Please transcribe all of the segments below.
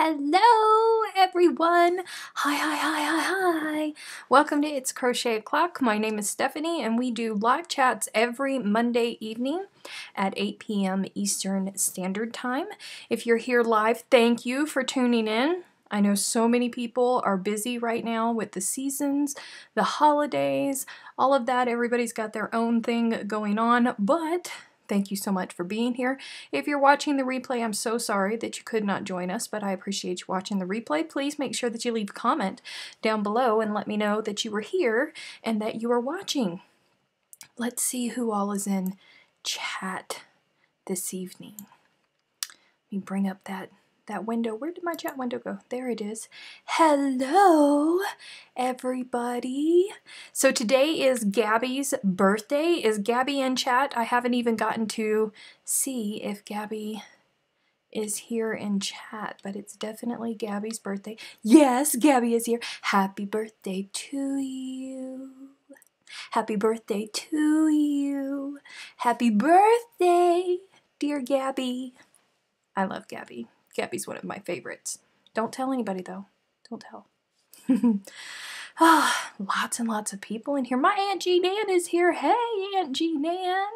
Hello, everyone. Hi. Welcome to It's Crochet O'Clock. My name is Stephanie, and we do live chats every Monday evening at 8 p.m. Eastern Standard Time. If you're here live, thank you for tuning in. I know so many people are busy right now with the seasons, the holidays, all of that. Everybody's got their own thing going on, but thank you so much for being here. If you're watching the replay, I'm so sorry that you could not join us, but I appreciate you watching the replay. Please make sure that you leave a comment down below and let me know that you were here and that you are watching. Let's see who all is in chat this evening. Let me bring up that window. Where did my chat window go? There it is. Hello, everybody. So today is Gabby's birthday. Is Gabby in chat? I haven't even gotten to see if Gabby is here in chat, but it's definitely Gabby's birthday. Yes, Gabby is here. Happy birthday to you. Happy birthday to you. Happy birthday, dear Gabby. I love Gabby. Gabby's one of my favorites. Don't tell anybody, though. Don't tell. Lots and lots of people in here. My Aunt Jean-Ann is here. Hey, Aunt Jean-Ann.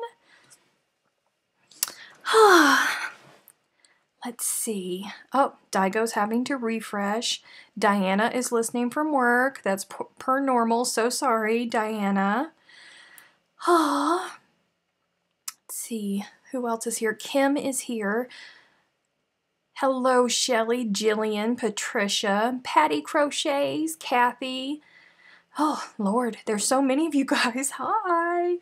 Let's see. Oh, Daigo's having to refresh. Diana is listening from work. That's per normal. So sorry, Diana. Let's see. Who else is here? Kim is here. Hello, Shelly, Jillian, Patricia, Patty Crochets, Kathy. Oh, Lord, there's so many of you guys. Hi.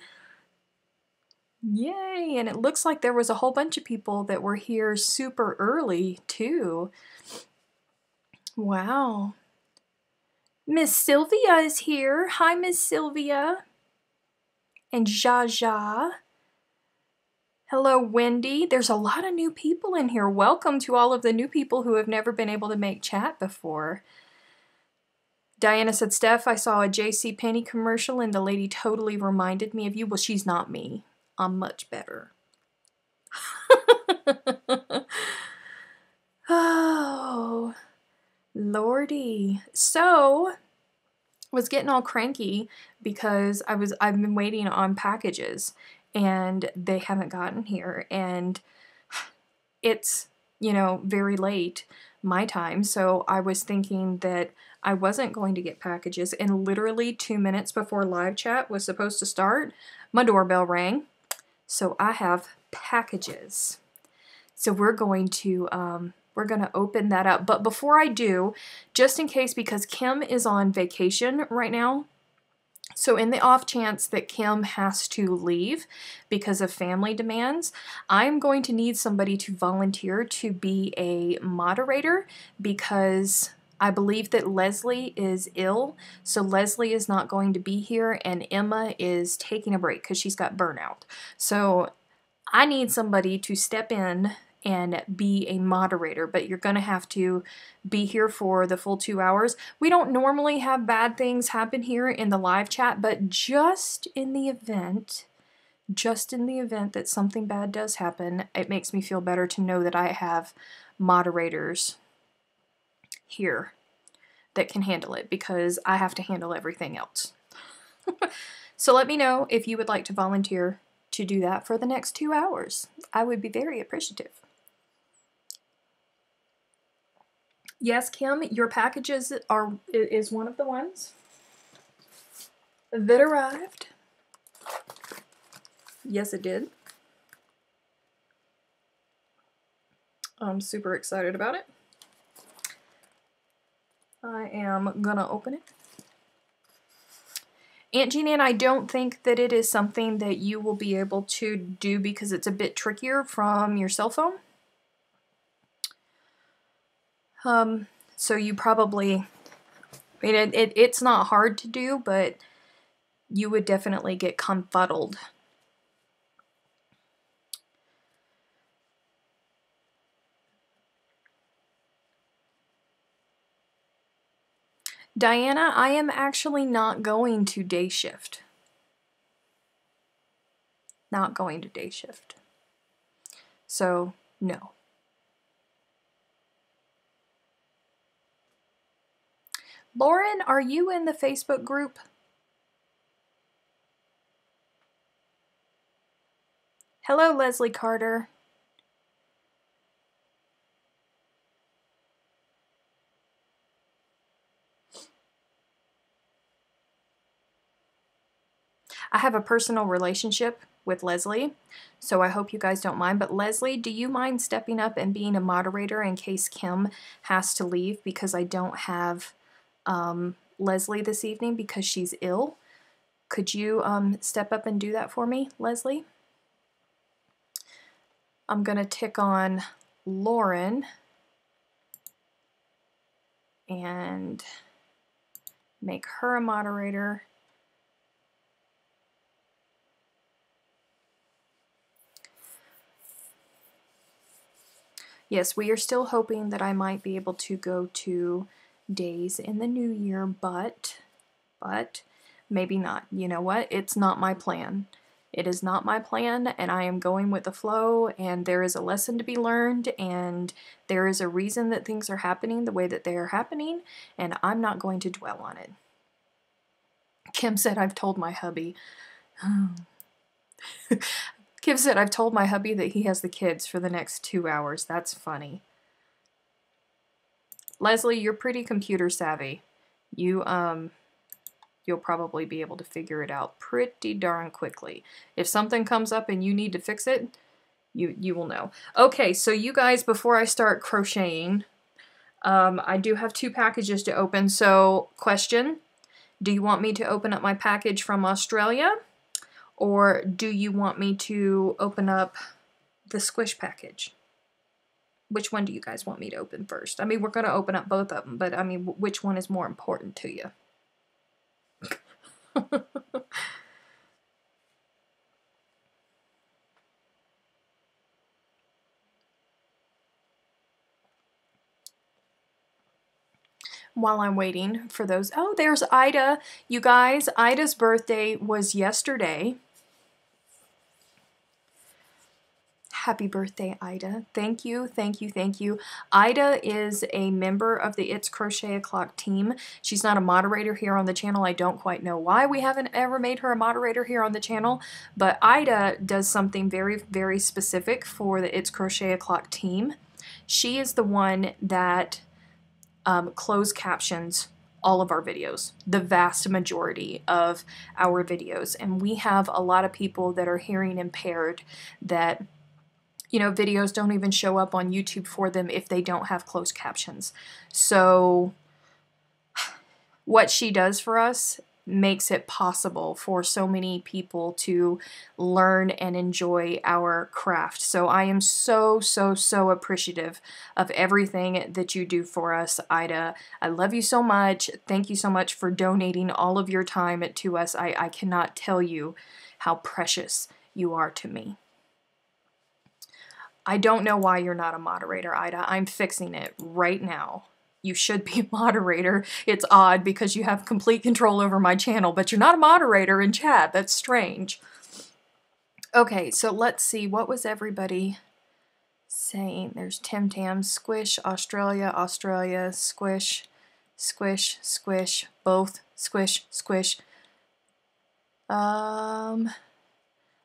Yay, and it looks like there was a whole bunch of people that were here super early, too. Wow. Miss Sylvia is here. Hi, Miss Sylvia. And Jaja. Hello, Wendy. There's a lot of new people in here. Welcome to all of the new people who have never been able to make chat before. Diana said, Steph, I saw a JCPenney commercial and the lady totally reminded me of you. Well, she's not me. I'm much better. Oh, Lordy. So, was getting all cranky because I've been waiting on packages and they haven't gotten here, and it's, you know, very late my time, so I was thinking that I wasn't going to get packages, and literally 2 minutes before live chat was supposed to start, my doorbell rang. So I have packages. So we're going to open that up. But before I do, just in case, because Kim is on vacation right now, so in the off chance that Kim has to leave because of family demands, I'm going to need somebody to volunteer to be a moderator because I believe that Leslie is ill. So Leslie is not going to be here and Emma is taking a break because she's got burnout. So I need somebody to step in and be a moderator, but you're going to have to be here for the full 2 hours. We don't normally have bad things happen here in the live chat, but just in the event that something bad does happen, it makes me feel better to know that I have moderators here that can handle it, because I have to handle everything else. So let me know if you would like to volunteer to do that for the next 2 hours. I would be very appreciative. Yes, Kim, your packages is one of the ones that arrived. Yes, it did. I'm super excited about it. I am gonna open it. Aunt Jean, I don't think that it is something that you will be able to do because it's a bit trickier from your cell phone. So you probably, I mean, it's not hard to do, but you would definitely get confuddled. Diana, I am actually not going to day shift. Not going to day shift. So, no. Lauren, are you in the Facebook group? Hello, Leslie Carter. I have a personal relationship with Leslie, so I hope you guys don't mind. But Leslie, do you mind stepping up and being a moderator in case Kim has to leave because I don't have Leslie this evening because she's ill? Could you step up and do that for me, Leslie? I'm going to tick on Lauren and make her a moderator. Yes, we are still hoping that I might be able to go to Days in the New Year, but maybe not. You know what? It's not my plan. It is not my plan, and I am going with the flow, and there is a lesson to be learned, and there is a reason that things are happening the way that they are happening, and I'm not going to dwell on it. Kim said, I've told my hubby. Kim said, I've told my hubby that he has the kids for the next 2 hours. That's funny. Leslie, you're pretty computer savvy. You'll probably be able to figure it out pretty darn quickly. If something comes up and you need to fix it, you will know. Okay, so you guys, before I start crocheting, I do have 2 packages to open. So, question, do you want me to open up my package from Australia? Or do you want me to open up the squish package? Which one do you guys want me to open first? I mean, we're going to open up both of them, but I mean, which one is more important to you? While I'm waiting for those. Oh, there's Ida. You guys, Ida's birthday was yesterday. Happy birthday, Ida. Thank you, thank you, thank you. Ida is a member of the It's Crochet O'Clock team. She's not a moderator here on the channel. I don't quite know why we haven't ever made her a moderator here on the channel, but Ida does something very, very specific for the It's Crochet O'Clock team. She is the one that closed captions all of our videos, the vast majority of our videos. And we have a lot of people that are hearing impaired that, you know, videos don't even show up on YouTube for them if they don't have closed captions. So what she does for us makes it possible for so many people to learn and enjoy our craft. So I am so, so, so appreciative of everything that you do for us, Ida. I love you so much. Thank you so much for donating all of your time to us. I cannot tell you how precious you are to me. I don't know why you're not a moderator, Ida. I'm fixing it right now. You should be a moderator. It's odd because you have complete control over my channel, but you're not a moderator in chat. That's strange. Okay, so let's see. What was everybody saying? There's Tams, squish, Australia, Australia, squish, squish, squish, both, squish, squish.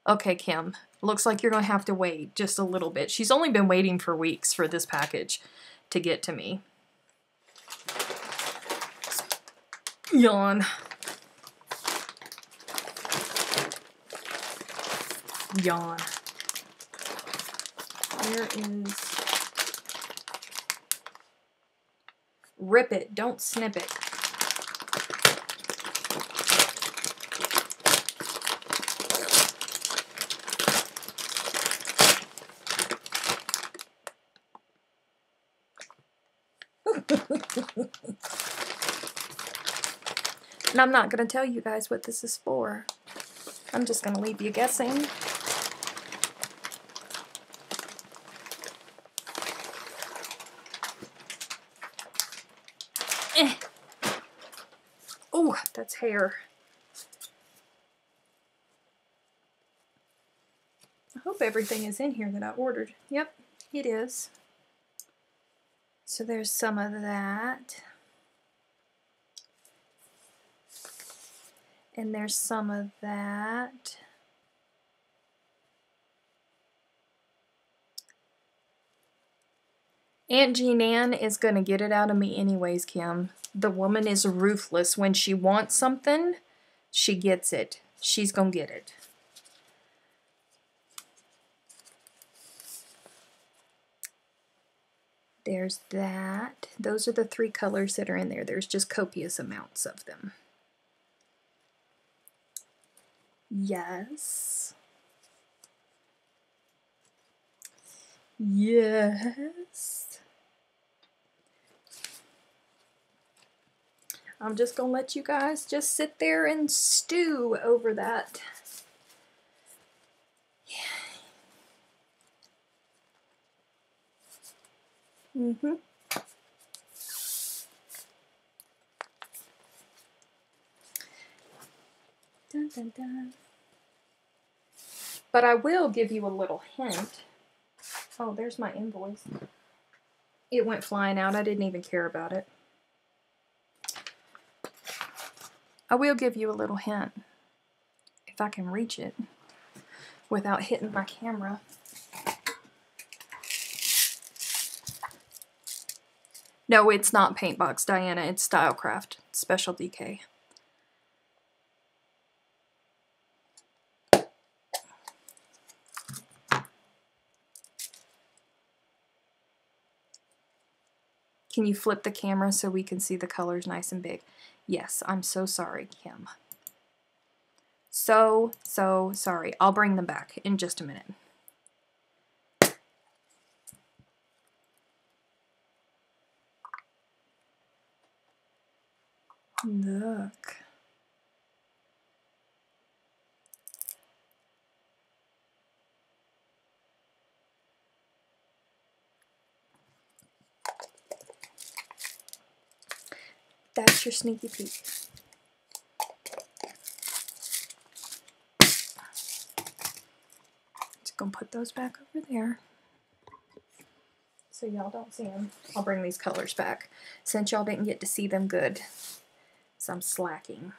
Okay, Kim. Looks like you're going to have to wait just a little bit. She's only been waiting for weeks for this package to get to me. Yawn. Yawn. Where is... Rip it. Don't snip it. And I'm not going to tell you guys what this is for. I'm just going to leave you guessing. Oh, that's hair. I hope everything is in here that I ordered. Yep, it is. So there's some of that. And there's some of that. Aunt Jean Ann is going to get it out of me anyways, Kim. The woman is ruthless. When she wants something, she gets it. She's going to get it. There's that. Those are the 3 colors that are in there. There's just copious amounts of them. Yes. Yes. I'm just going to let you guys just sit there and stew over that. Mm-hmm. Dun, dun, dun. But I will give you a little hint. Oh, there's my invoice. It went flying out. I didn't even care about it. I will give you a little hint. If I can reach it without hitting my camera. No, it's not Paintbox Diana. It's Stylecraft Special DK. Can you flip the camera so we can see the colors nice and big? Yes, I'm so sorry, Kim. So sorry. I'll bring them back in just a minute. Look. That's your sneaky peek. Just gonna put those back over there so y'all don't see them. I'll bring these colors back since y'all didn't get to see them good. So I'm slacking.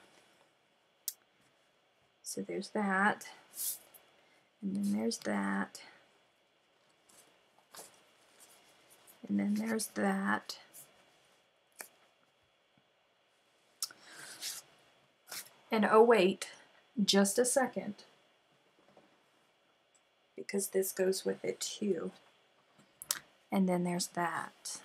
So there's that. And then there's that. And then there's that. And oh wait, just a second. Because this goes with it too. And then there's that.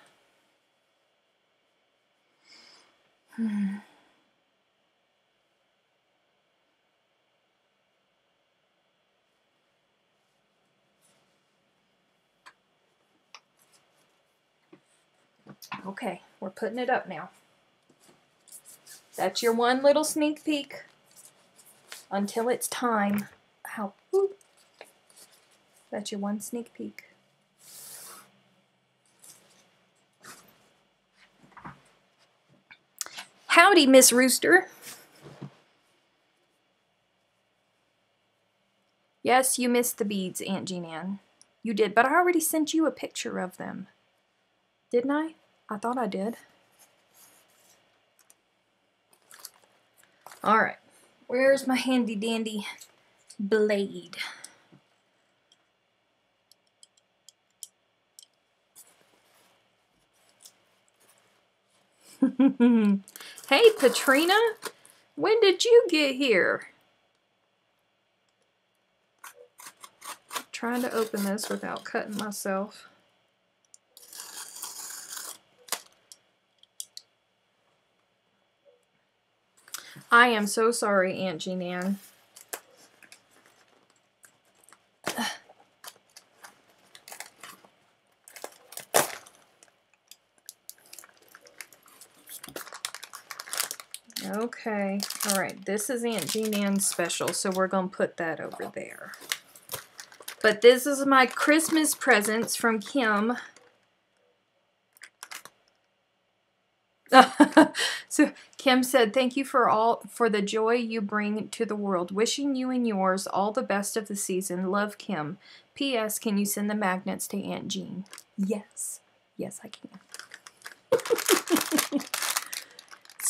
Okay, we're putting it up now. That's your one little sneak peek until it's time. Ow. Whoop. That's your one sneak peek. Howdy, Miss Rooster. Yes, you missed the beads, Aunt Jean Ann. You did, but I already sent you a picture of them. Didn't I? I thought I did. Alright, where's my handy dandy blade? Hey, Katrina, when did you get here? I'm trying to open this without cutting myself. I am so sorry, Aunt Jean Ann. Okay, all right, this is Aunt Jean Ann's special, so we're going to put that over there. But this is my Christmas presents from Kim. So Kim said, thank you for the joy you bring to the world. Wishing you and yours all the best of the season. Love, Kim. P.S. Can you send the magnets to Aunt Jean? Yes. Yes, I can.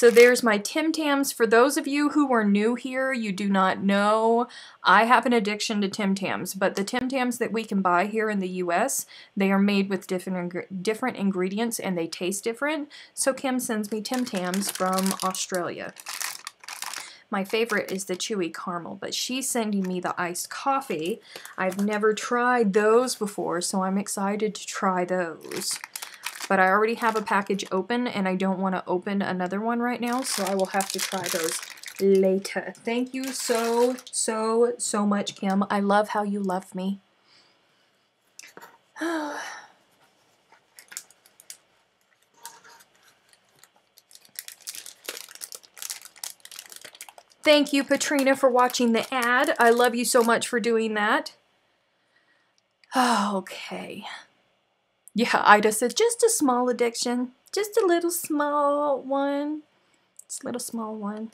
So there's my Tim Tams. For those of you who are new here, you do not know, I have an addiction to Tim Tams, but the Tim Tams that we can buy here in the US, they are made with different ingredients and they taste different. So Kim sends me Tim Tams from Australia. My favorite is the chewy caramel, but she's sending me the iced coffee. I've never tried those before, so I'm excited to try those. But I already have a package open, and I don't want to open another one right now, so I will have to try those later. Thank you so much, Kim. I love how you love me. Thank you, Patrina, for watching the ad. I love you so much for doing that. Okay. Yeah, Ida said, just a small addiction. Just a little small one. Just a little small one.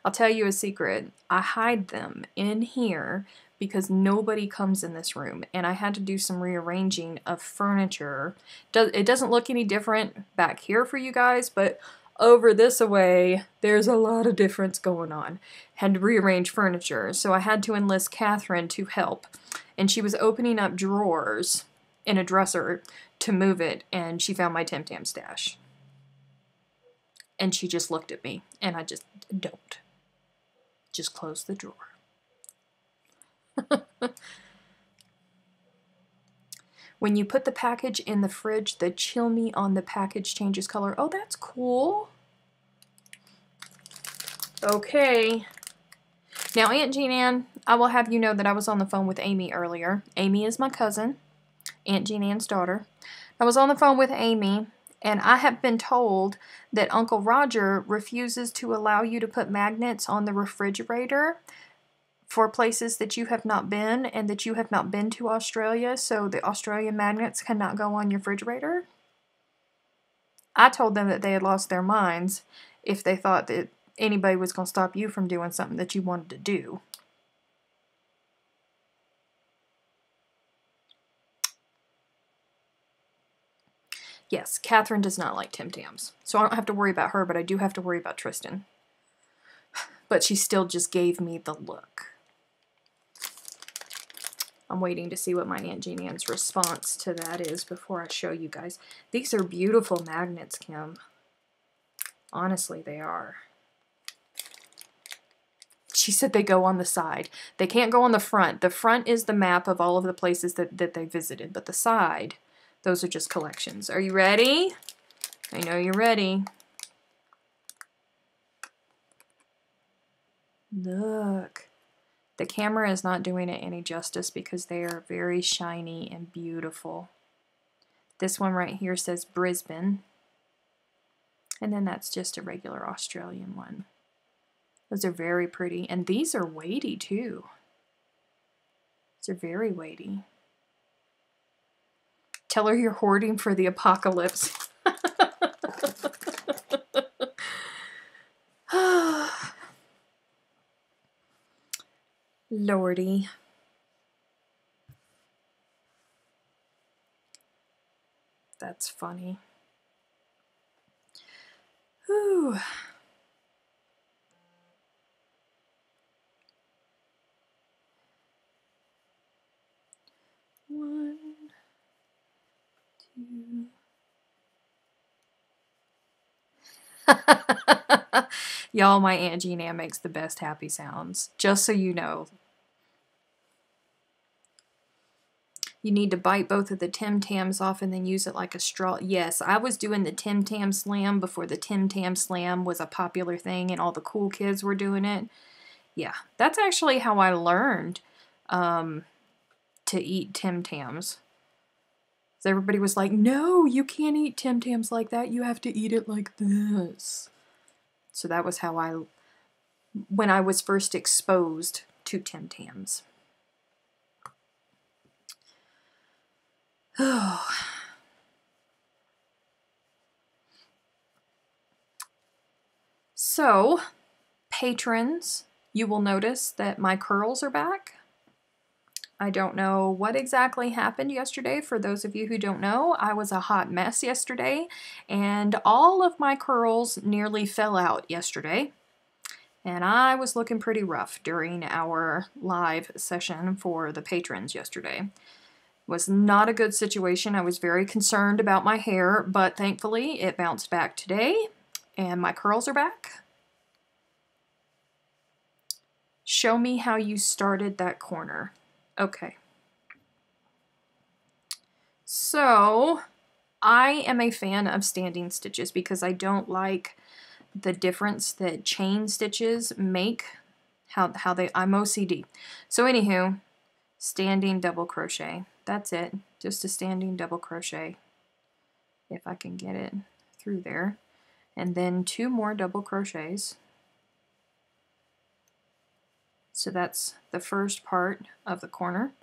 I'll tell you a secret. I hide them in here because nobody comes in this room. And I had to do some rearranging of furniture. It doesn't look any different back here for you guys, but over this way, there's a lot of difference going on. Had to rearrange furniture. So I had to enlist Catherine to help. And she was opening up drawers in a dresser to move it, and she found my Tim Tam stash. And she just looked at me, and I just, don't. Just close the drawer. When you put the package in the fridge, the chill me on the package changes color. Oh, that's cool. Okay. Now, Aunt Jean Ann, I will have you know that I was on the phone with Amy earlier. Amy is my cousin, Aunt Jean Ann's daughter. I was on the phone with Amy, and I have been told that Uncle Roger refuses to allow you to put magnets on the refrigerator for places that you have not been and that you have not been to Australia, so the Australian magnets cannot go on your refrigerator. I told them that they had lost their minds if they thought that anybody was going to stop you from doing something that you wanted to do. Yes, Catherine does not like Tim Tams. So I don't have to worry about her, but I do have to worry about Tristan. But she still just gave me the look. I'm waiting to see what my Aunt Jean Ann's response to that is before I show you guys. These are beautiful magnets, Kim. Honestly, they are. She said they go on the side. They can't go on the front. The front is the map of all of the places that they visited, but the side... those are just collections. Are you ready? I know you're ready. Look. The camera is not doing it any justice because they are very shiny and beautiful. This one right here says Brisbane. And then that's just a regular Australian one. Those are very pretty. And these are weighty too. These are very weighty. Tell her you're hoarding for the apocalypse. Lordy. That's funny. Whew. One, two. Y'all, my Aunt Jean Ann makes the best happy sounds. Just so you know. You need to bite both of the Tim Tams off and then use it like a straw. Yes, I was doing the Tim Tam Slam before the Tim Tam Slam was a popular thing and all the cool kids were doing it. Yeah, that's actually how I learned to eat Tim Tams. So everybody was like, no, you can't eat Tim Tams like that. You have to eat it like this. So that was how when I was first exposed to Tim Tams. Oh. So, patrons, you will notice that my curls are back. I don't know what exactly happened yesterday. For those of you who don't know, I was a hot mess yesterday, and all of my curls nearly fell out yesterday. And I was looking pretty rough during our live session for the patrons yesterday. It was not a good situation. I was very concerned about my hair, but thankfully it bounced back today, and my curls are back. Show me how you started that corner. Okay. So, I am a fan of standing stitches because I don't like the difference that chain stitches make, I'm OCD. So anywho, standing double crochet. That's it. Just a standing double crochet. If I can get it through there. And then 2 more double crochets. So that's the first part of the corner.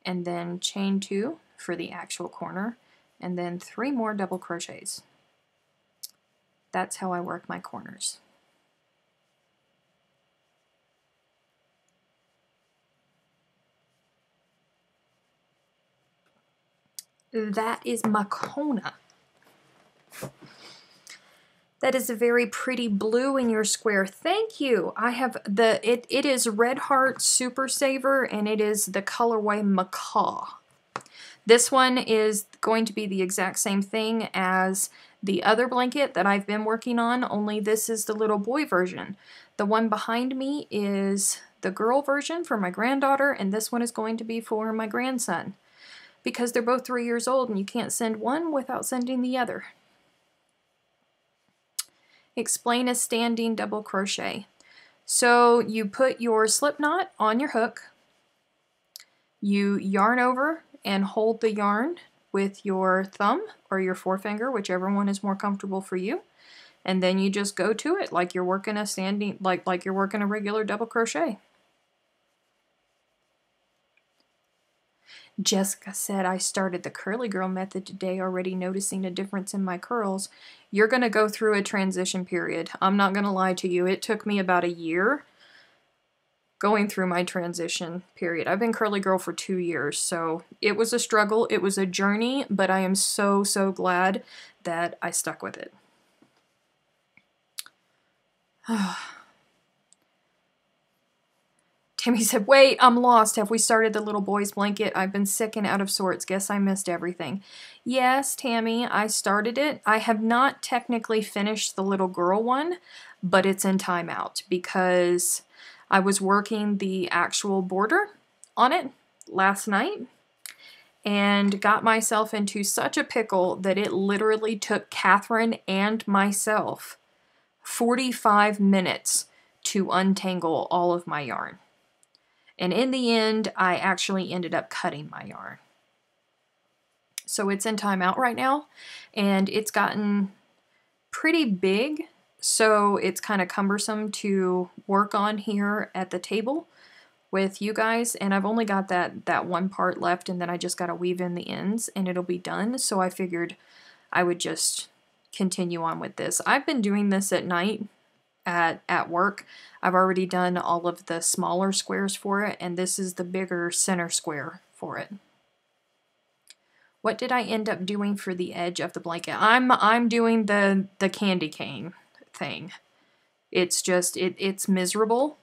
And then chain 2 for the actual corner. And then 3 more double crochets. That's how I work my corners. That is Mokona. That is a very pretty blue in your square. Thank you. I have it is Red Heart Super Saver, and it is the colorway Macaw. This one is going to be the exact same thing as the other blanket that I've been working on, only this is the little boy version. The one behind me is the girl version for my granddaughter, and this one is going to be for my grandson, because they're both 3 years old and you can't send one without sending the other. Explain a standing double crochet. So you put your slip knot on your hook, you yarn over and hold the yarn with your thumb or your forefinger, whichever one is more comfortable for you, and then you just go to it like you're working a standing, like you're working a regular double crochet. Jessica said, I started the curly girl method today, already noticing a difference in my curls. You're going to go through a transition period. I'm not going to lie to you. It took me about a year going through my transition period. I've been curly girl for 2 years, so it was a struggle. It was a journey, but I am so, so glad that I stuck with it. Tammy said, wait, I'm lost. Have we started the little boy's blanket? I've been sick and out of sorts. Guess I missed everything. Yes, Tammy, I started it. I have not technically finished the little girl one, but it's in timeout because I was working the actual border on it last night and got myself into such a pickle that it literally took Catherine and myself 45 minutes to untangle all of my yarn. And in the end, I actually ended up cutting my yarn. So it's in timeout right now, and it's gotten pretty big, so it's kind of cumbersome to work on here at the table with you guys, and I've only got that one part left, and then I just got to weave in the ends, and it'll be done, so I figured I would just continue on with this. I've been doing this at night at work. I've already done all of the smaller squares for it, and this is the bigger center square for it. What did I end up doing for the edge of the blanket? I'm doing the candy cane thing. It's just it's miserable,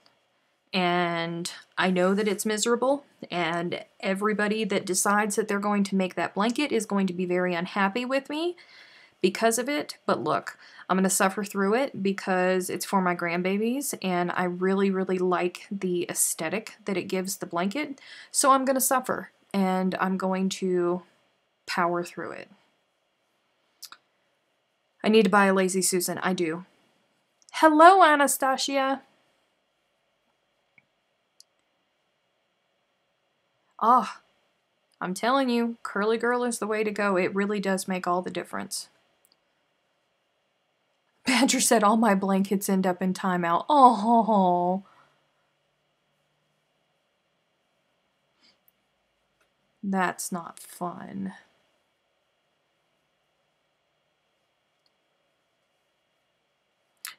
and I know that it's miserable, and everybody that decides that they're going to make that blanket is going to be very unhappy with me because of it. But look, I'm going to suffer through it because it's for my grandbabies, and I really, really like the aesthetic that it gives the blanket. So I'm going to suffer, and I'm going to power through it. I need to buy a Lazy Susan. I do. Hello, Anastasia. Ah, I'm telling you, curly girl is the way to go. It really does make all the difference. Badger said all my blankets end up in timeout. Oh, that's not fun.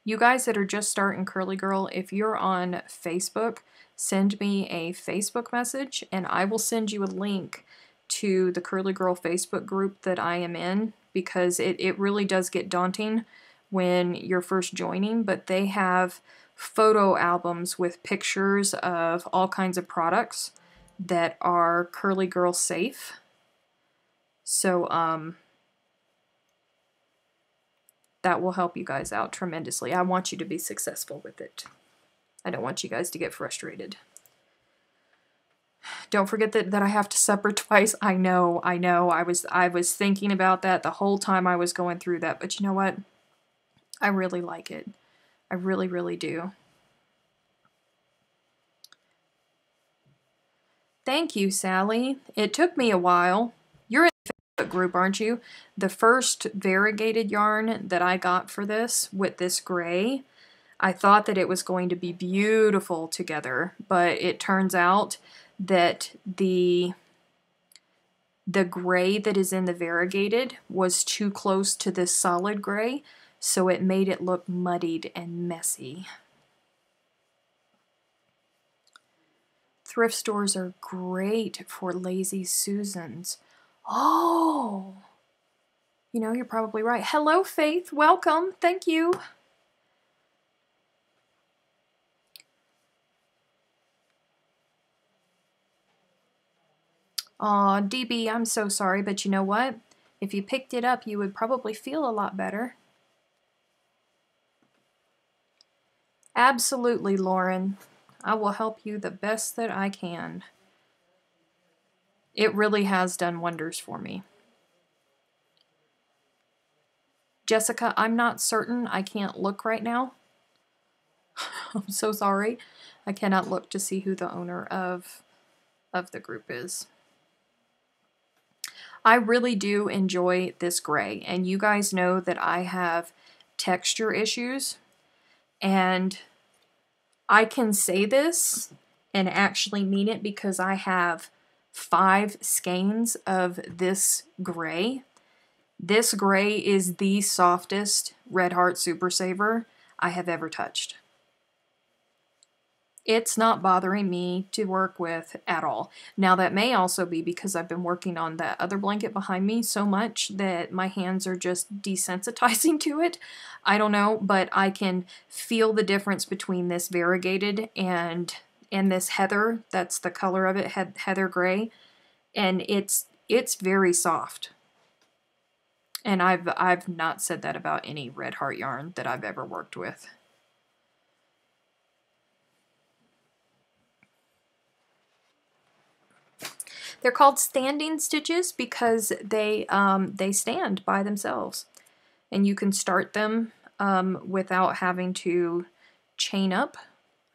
You guys that are just starting curly girl, if you're on Facebook, send me a Facebook message and I will send you a link to the Curly Girl Facebook group that I am in, because it really does get daunting when you're first joining, but they have photo albums with pictures of all kinds of products that are Curly Girl safe. So, that will help you guys out tremendously. I want you to be successful with it. I don't want you guys to get frustrated. Don't forget that I have to supper twice. I know. I was thinking about that the whole time I was going through that, but you know what? I really like it. I really, really do. Thank you, Sally. It took me a while. You're in the Facebook group, aren't you? The first variegated yarn that I got for this, with this gray, I thought that it was going to be beautiful together, but it turns out that the gray that is in the variegated was too close to this solid gray, so it made it look muddied and messy. Thrift stores are great for lazy Susans. Oh, you know, you're probably right. Hello, Faith. Welcome. Thank you. Aw, DB, I'm so sorry, but you know what? If you picked it up, you would probably feel a lot better. Absolutely, Lauren. I will help you the best that I can. It really has done wonders for me. Jessica, I'm not certain. I can't look right now. I'm so sorry. I cannot look to see who the owner of the group is. I really do enjoy this gray, and you guys know that I have texture issues, and I can say this and actually mean it because I have 5 skeins of this gray. This gray is the softest Red Heart Super Saver I have ever touched. It's not bothering me to work with at all. Now that may also be because I've been working on that other blanket behind me so much that my hands are just desensitizing to it. I don't know, but I can feel the difference between this variegated and this heather. That's the color of it, heather gray, and it's very soft. And I've not said that about any Red Heart yarn that I've ever worked with. They're called standing stitches because they stand by themselves, and you can start them without having to chain up.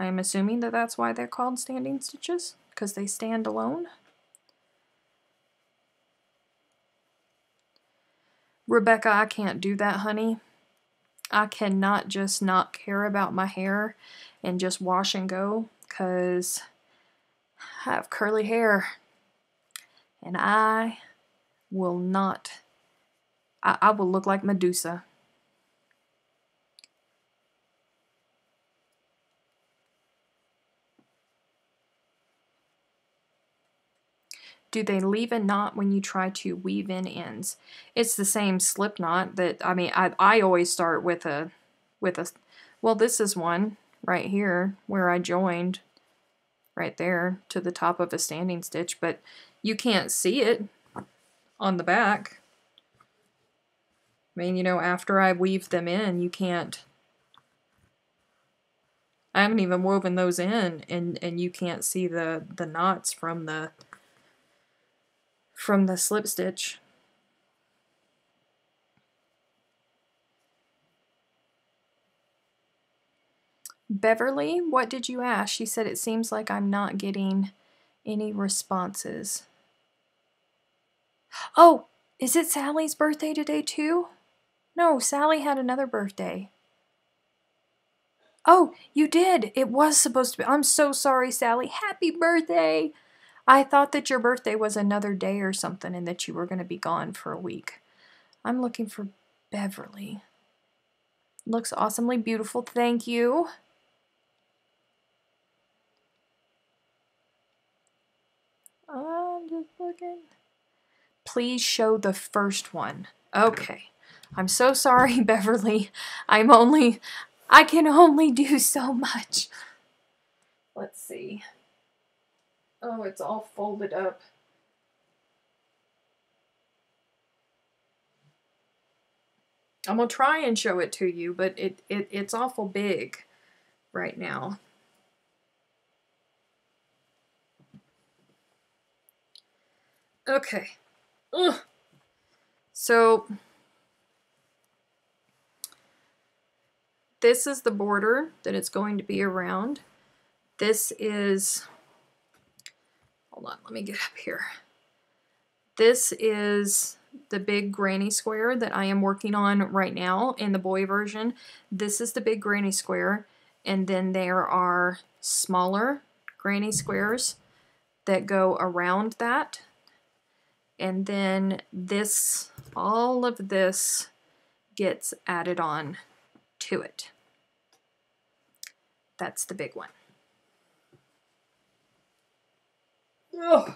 I'm assuming that that's why they're called standing stitches, because they stand alone. Rebecca, I can't do that, honey. I cannot just not care about my hair and just wash and go, because I have curly hair. And I will not, I will look like Medusa. Do they leave a knot when you try to weave in ends? It's the same slip knot that, I mean, I always start with a, well, this is one right here where I joined right there to the top of a standing stitch, but you can't see it on the back. I mean, you know, after I weave them in, you can't, I haven't even woven those in, and you can't see the knots from the slip stitch. Beverly, what did you ask? She said, it seems like I'm not getting any responses. Oh, is it Sally's birthday today too? No, Sally had another birthday. Oh, you did. It was supposed to be. I'm so sorry, Sally. Happy birthday. I thought that your birthday was another day or something and that you were going to be gone for a week. I'm looking for Beverly. Looks awesomely beautiful. Thank you. I'm just looking. Please show the first one. Okay. I'm so sorry, Beverly. I can only do so much. Let's see. Oh, it's all folded up. I'm gonna try and show it to you, but it's awful big right now. Okay. Ugh. So this is the border that it's going to be around. This is, hold on, let me get up here. This is the big granny square that I am working on right now in the boy version. This is the big granny square, and then there are smaller granny squares that go around that. And then this, all of this gets added on to it. That's the big one. Ugh.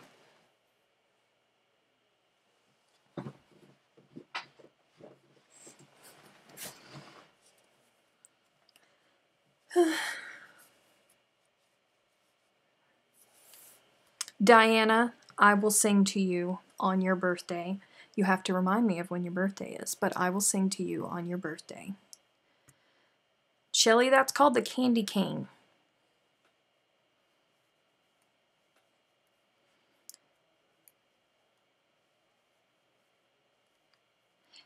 Diana, I will sing to you on your birthday. You have to remind me of when your birthday is, but I will sing to you on your birthday. Shelly, that's called the candy cane.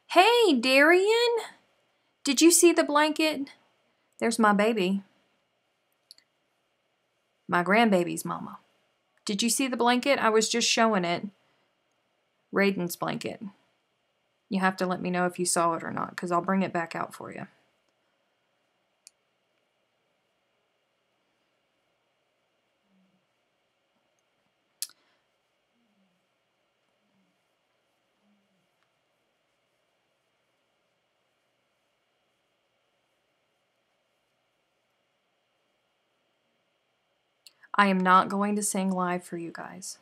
Hey, Darian! Did you see the blanket? There's my baby. My grandbaby's mama. Did you see the blanket? I was just showing it. Raiden's blanket. You have to let me know if you saw it or not, because I'll bring it back out for you. I am not going to sing live for you guys.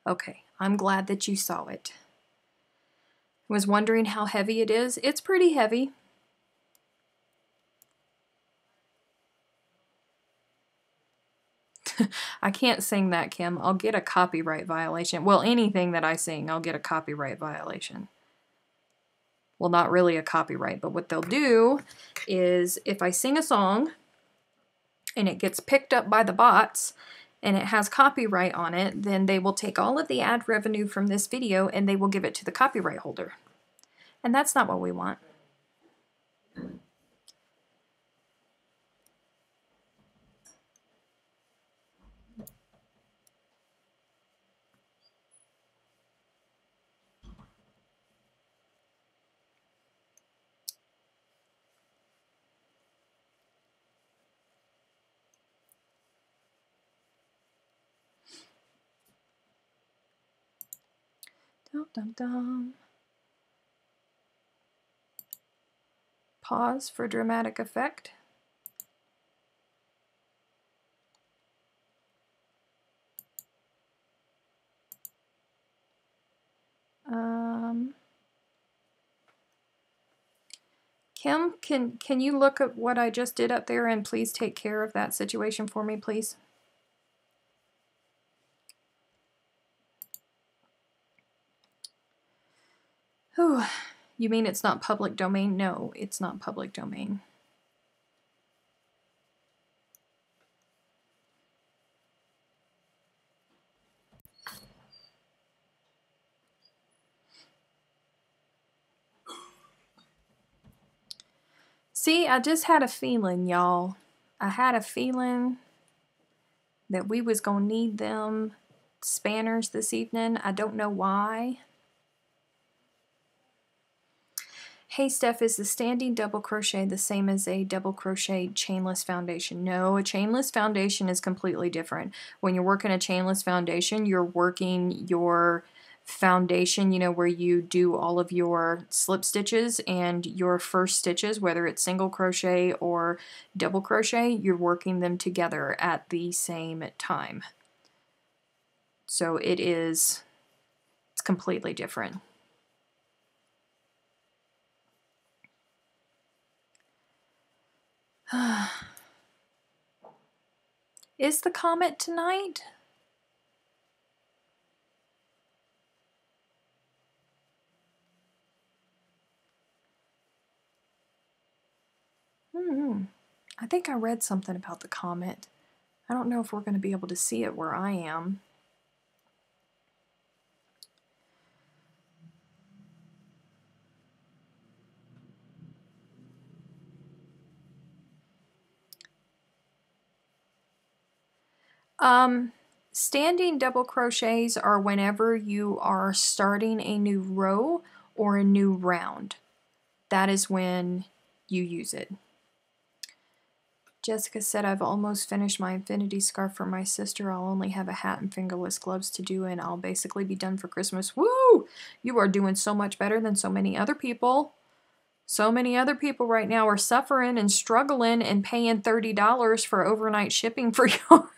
Okay, I'm glad that you saw it. I was wondering how heavy it is. It's pretty heavy. I can't sing that, Kim. I'll get a copyright violation. Well, anything that I sing, I'll get a copyright violation. Well, not really a copyright, but what they'll do is if I sing a song and it gets picked up by the bots and it has copyright on it, then they will take all of the ad revenue from this video and they will give it to the copyright holder. And that's not what we want. Dum, dum, dum. Pause for dramatic effect. Kim, can you look at what I just did up there and please take care of that situation for me, please? Whew. You mean it's not public domain? No, it's not public domain. See, I just had a feeling, y'all. I had a feeling that we was gonna need them spanners this evening. I don't know why. Hey Steph, is the standing double crochet the same as a double crochet chainless foundation? No, a chainless foundation is completely different. When you're working a chainless foundation, you're working your foundation, you know, where you do all of your slip stitches and your first stitches, whether it's single crochet or double crochet, you're working them together at the same time. So it's completely different. Is the comet tonight? I think I read something about the comet. I don't know if we're going to be able to see it where I am. Standing double crochets are whenever you are starting a new row or a new round. That is when you use it. Jessica said, I've almost finished my infinity scarf for my sister. I'll only have a hat and fingerless gloves to do, and I'll basically be done for Christmas. Woo! You are doing so much better than so many other people. So many other people right now are suffering and struggling and paying $30 for overnight shipping for yarn.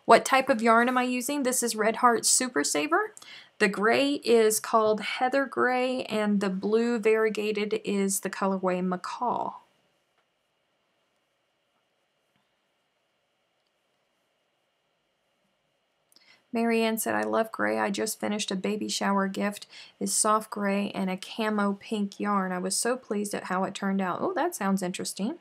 What type of yarn am I using? This is Red Heart Super Saver. The gray is called Heather Gray, and the blue variegated is the colorway Macaw. Marianne said, I love gray. I just finished a baby shower gift. It's soft gray and a camo pink yarn. I was so pleased at how it turned out. Oh, that sounds interesting.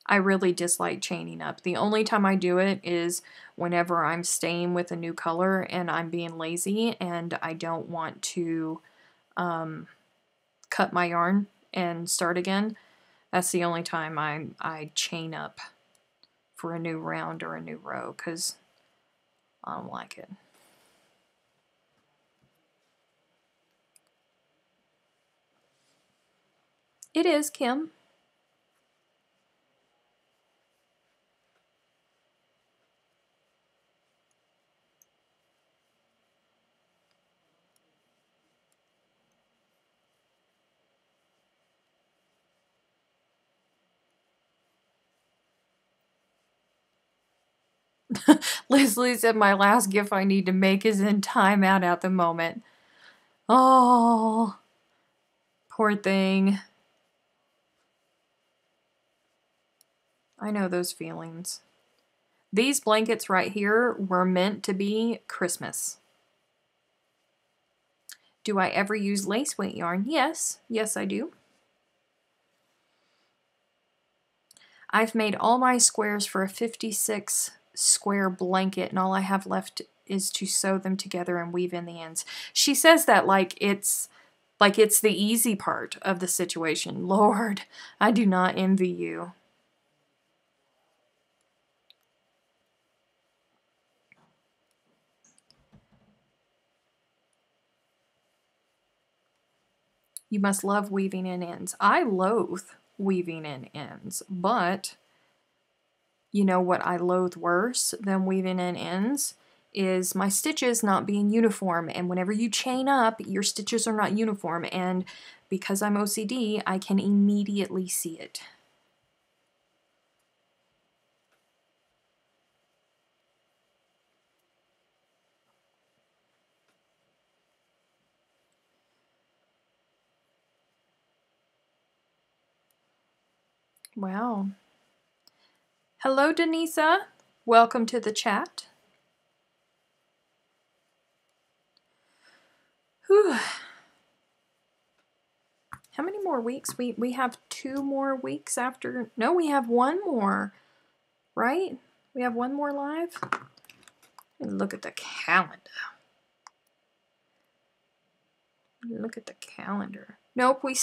I really dislike chaining up. The only time I do it is whenever I'm staying with a new color and I'm being lazy and I don't want to cut my yarn and start again. That's the only time I chain up for a new round or a new row, because I don't like it. It is, Kim. Leslie said, my last gift I need to make is in timeout at the moment. Oh, poor thing. I know those feelings. These blankets right here were meant to be Christmas. Do I ever use lace weight yarn? Yes. Yes, I do. I've made all my squares for a 56 square blanket, and all I have left is to sew them together and weave in the ends. She says that like it's the easy part of the situation. Lord, I do not envy you. You must love weaving in ends. I loathe weaving in ends, but you know what I loathe worse than weaving in ends is my stitches not being uniform. And whenever you chain up, your stitches are not uniform. And because I'm OCD, I can immediately see it. Wow. Hello, Denisa. Welcome to the chat. Whew. How many more weeks? We have 2 more weeks after. No, we have 1 more, right? We have 1 more live. Look at the calendar. Look at the calendar. Nope, we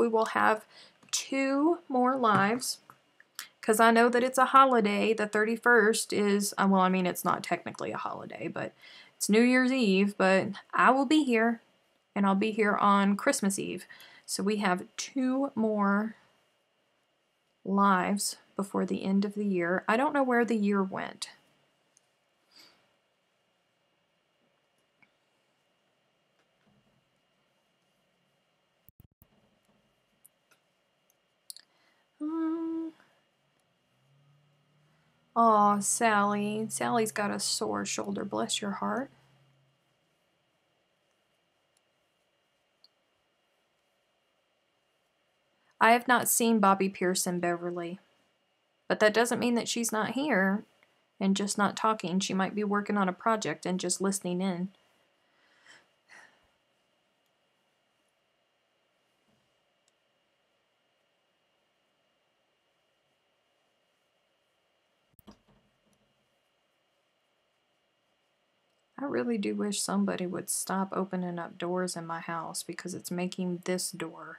will have 2 more lives. Because I know that it's a holiday. The 31st is, well, I mean, it's not technically a holiday, but it's New Year's Eve. But I will be here, and I'll be here on Christmas Eve. So we have 2 more lives before the end of the year. I don't know where the year went. Aw, Sally. Sally's got a sore shoulder. Bless your heart. I have not seen Bobbie Pearson, Beverly. But that doesn't mean that she's not here and just not talking. She might be working on a project and just listening in. I really do wish somebody would stop opening up doors in my house because it's making this door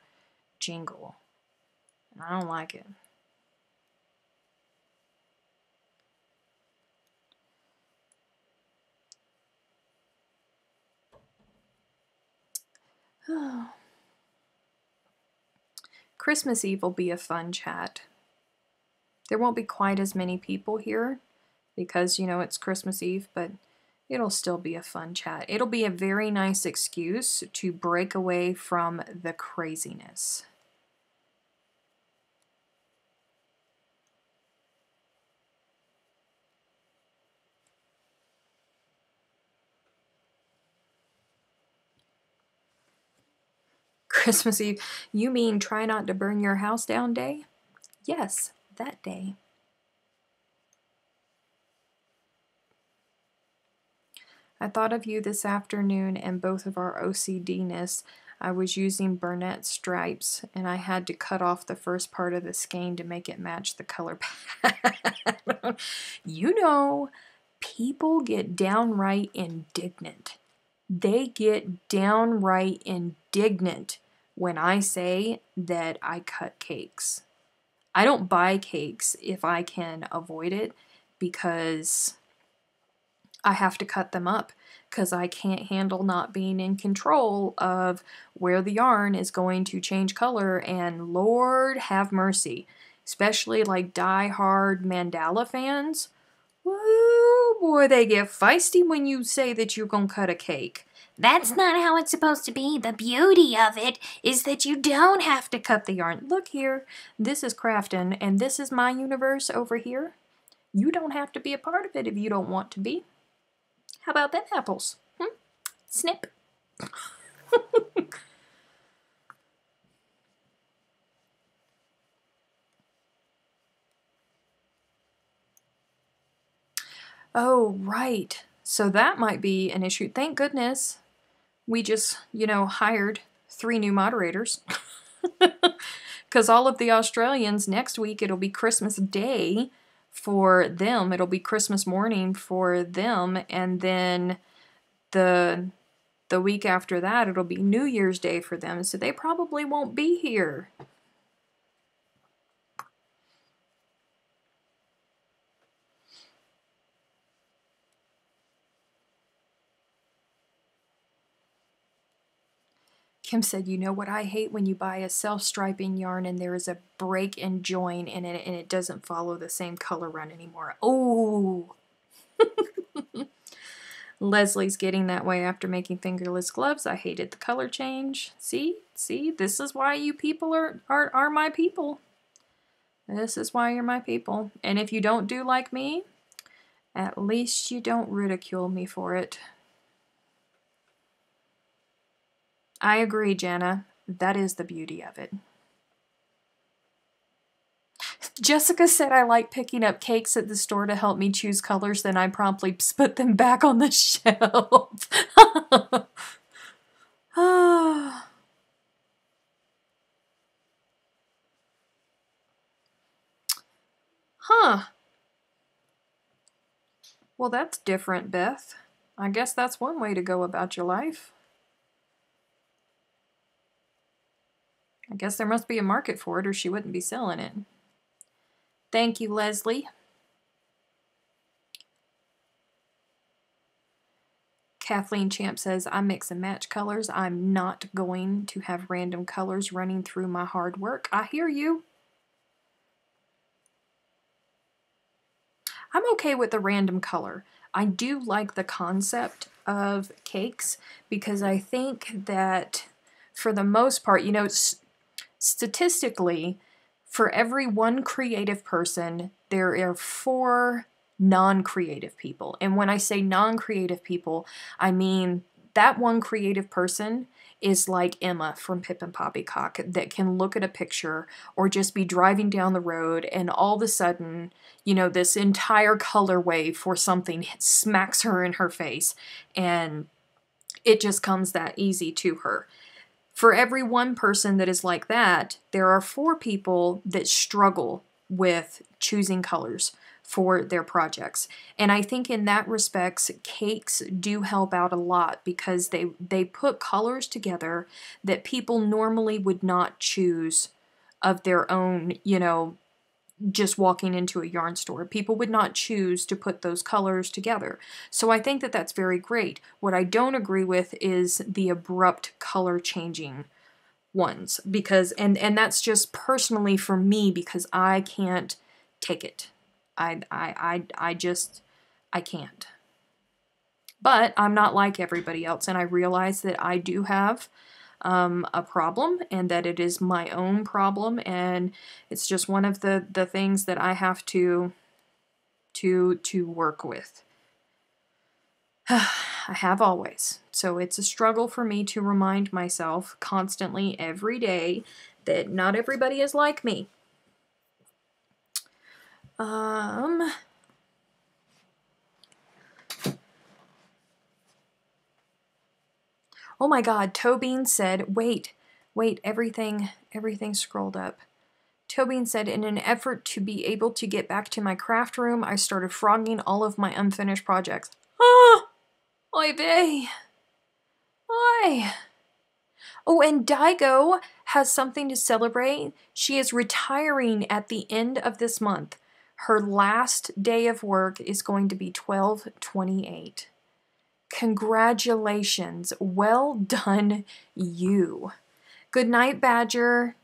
jingle. And I don't like it. Christmas Eve will be a fun chat. There won't be quite as many people here because, you know, it's Christmas Eve, but it'll still be a fun chat. It'll be a very nice excuse to break away from the craziness. Christmas Eve, you mean try not to burn your house down day? Yes, that day. I thought of you this afternoon and both of our OCD-ness. I was using Burnett stripes and I had to cut off the first part of the skein to make it match the color pattern. You know, people get downright indignant. They get downright indignant when I say that I cut cakes. I don't buy cakes if I can avoid it because I have to cut them up because I can't handle not being in control of where the yarn is going to change color, and Lord have mercy, especially like die-hard mandala fans. Woo, boy, they get feisty when you say that you're gonna cut a cake. That's not how it's supposed to be. The beauty of it is that you don't have to cut the yarn. Look here, this is Crafton, and this is my universe over here. You don't have to be a part of it if you don't want to be. How about them apples? Snip. Oh, right. So that might be an issue. Thank goodness we just, you know, hired 3 new moderators. Because all of the Australians, next week it'll be Christmas Day for them. It'll be Christmas morning for them. And then the week after that, it'll be New Year's Day for them. So they probably won't be here. Kim said, you know what I hate when you buy a self-striping yarn and there is a break and join in it and it doesn't follow the same color run anymore. Oh! Leslie's getting that way after making fingerless gloves. I hated the color change. See? This is why you people are my people. This is why you're my people. And if you don't do like me, at least you don't ridicule me for it. I agree, Jana. That is the beauty of it. Jessica said I like picking up cakes at the store to help me choose colors, then I promptly put them back on the shelf. Huh. Well, that's different, Beth. I guess that's one way to go about your life. I guess there must be a market for it or she wouldn't be selling it. Thank you, Leslie. Kathleen Champ says, I mix and match colors. I'm not going to have random colors running through my hard work. I hear you. I'm okay with a random color. I do like the concept of cakes because I think that for the most part, you know, statistically, for every one creative person, there are 4 non-creative people. And when I say non-creative people, I mean that one creative person is like Emma from Pip and Poppycock that can look at a picture or just be driving down the road and all of a sudden, you know, this entire colorway for something smacks her in her face and it just comes that easy to her. For every one person that is like that, there are 4 people that struggle with choosing colors for their projects. And I think in that respects, cakes do help out a lot because they put colors together that people normally would not choose of their own, you know, just walking into a yarn store. People would not choose to put those colors together. So I think that that's very great. What I don't agree with is the abrupt color changing ones because and that's just personally for me because I can't take it. I just I can't. But I'm not like everybody else and I realize that I do have a problem and that it is my own problem and it's just one of the things that I have to work with. I have always. So it's a struggle for me to remind myself constantly every day that not everybody is like me. Oh my God, Tobin said, wait, everything scrolled up. Tobin said, in an effort to be able to get back to my craft room, I started frogging all of my unfinished projects. Ah! Oy vey. Oy. Oh, and Daigo has something to celebrate. She is retiring at the end of this month. Her last day of work is going to be 12/28. Congratulations. Well done, you. Good night, Badger.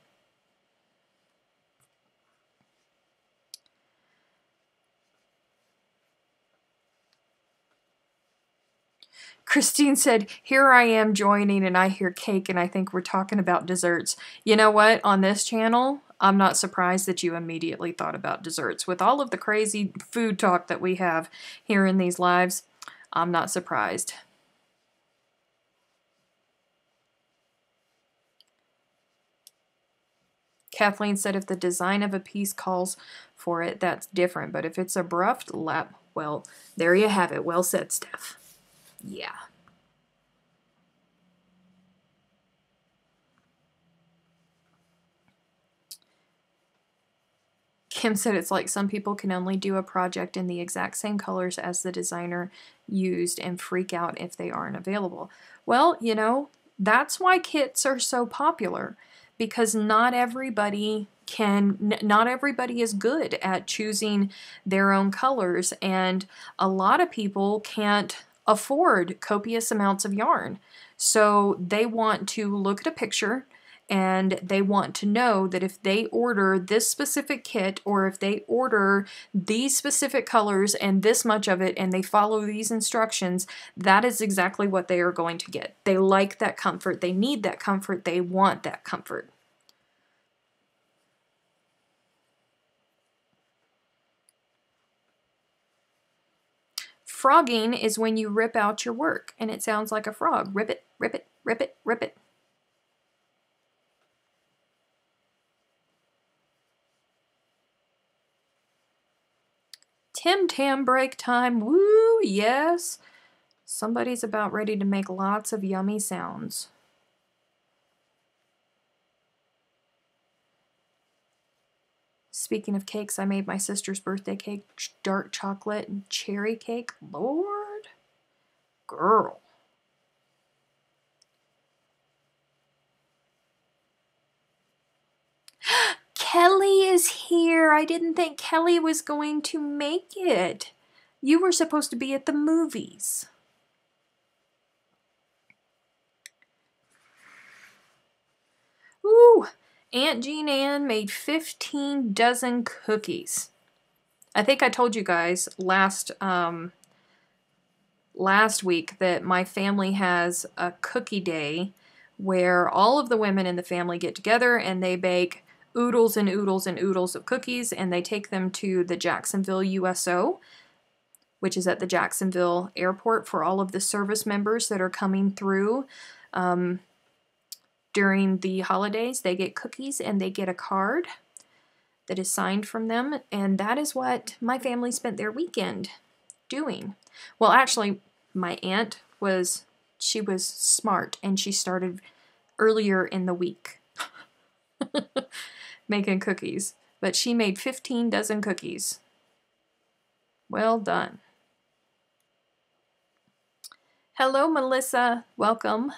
Christine said, here I am joining and I hear cake and I think we're talking about desserts. You know what? On this channel, I'm not surprised that you immediately thought about desserts. With all of the crazy food talk that we have here in these lives, I'm not surprised. Kathleen said if the design of a piece calls for it, that's different. But if it's abrupt, well, there you have it. Well said, Steph. Yeah. Kim said it's like some people can only do a project in the exact same colors as the designer used and freak out if they aren't available. Well, you know, that's why kits are so popular because not everybody is good at choosing their own colors and a lot of people can't afford copious amounts of yarn. So they want to look at a picture and they want to know that if they order this specific kit or if they order these specific colors and this much of it and they follow these instructions, that is exactly what they are going to get. They like that comfort. They need that comfort. They want that comfort. Frogging is when you rip out your work and it sounds like a frog. Rip it, rip it, rip it, rip it. Tim Tam break time. Woo, yes. Somebody's about ready to make lots of yummy sounds. Speaking of cakes, I made my sister's birthday cake, dark chocolate and cherry cake. Lord. Girl. Kelly is here. I didn't think Kelly was going to make it. You were supposed to be at the movies. Ooh, Aunt Jean Ann made 15 dozen cookies. I think I told you guys last week that my family has a cookie day where all of the women in the family get together and they bake oodles and oodles and oodles of cookies, and they take them to the Jacksonville USO, which is at the Jacksonville airport, for all of the service members that are coming through during the holidays. They get cookies and they get a card that is signed from them, and that is what my family spent their weekend doing. Well, actually, my aunt was smart, and she started earlier in the week making cookies, but she made 15 dozen cookies. Well done. Hello, Melissa. Welcome.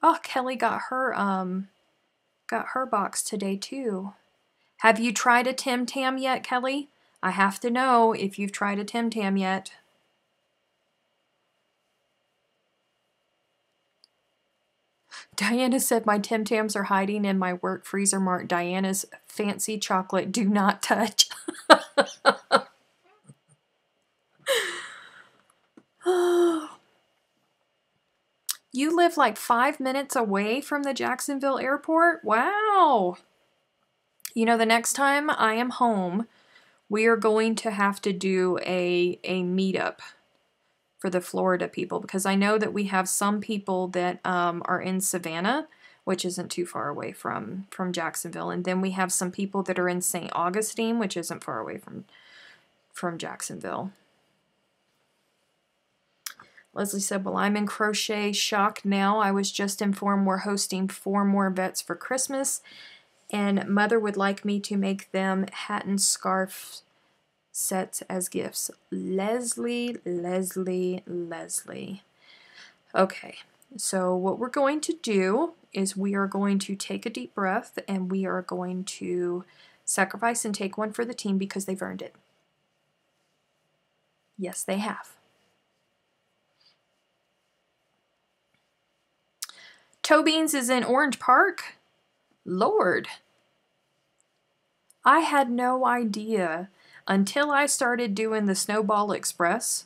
Oh, Kelly got her box today too. Have you tried a Tim Tam yet, Kelly? I have to know if you've tried a Tim Tam yet. Diana said my Tim Tams are hiding in my work freezer marked Diana's fancy chocolate do not touch. You live like 5 minutes away from the Jacksonville airport? Wow. You know, the next time I am home, we are going to have to do a meetup for the Florida people, because I know that we have some people that are in Savannah, which isn't too far away from Jacksonville, and then we have some people that are in St. Augustine, which isn't far away from Jacksonville. Leslie said, well, I'm in crochet shock now. I was just informed we're hosting 4 more vets for Christmas, and Mother would like me to make them hat and scarf sets as gifts. Leslie. Okay, so what we're going to do is we are going to take a deep breath, and we are going to sacrifice and take one for the team because they've earned it. Yes, they have. Toe Beans is in Orange Park. Lord. I had no idea until I started doing the Snowball Express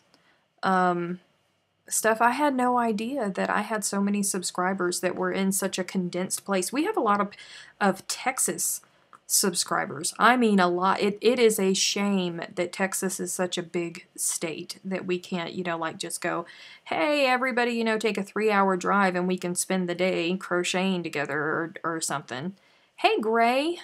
stuff. I had no idea that I had so many subscribers that were in such a condensed place. We have a lot of Texas subscribers. I mean, a lot. It is a shame that Texas is such a big state that we can't, you know, like just go, hey, everybody, you know, take a 3-hour drive and we can spend the day crocheting together or something. Hey, Gray.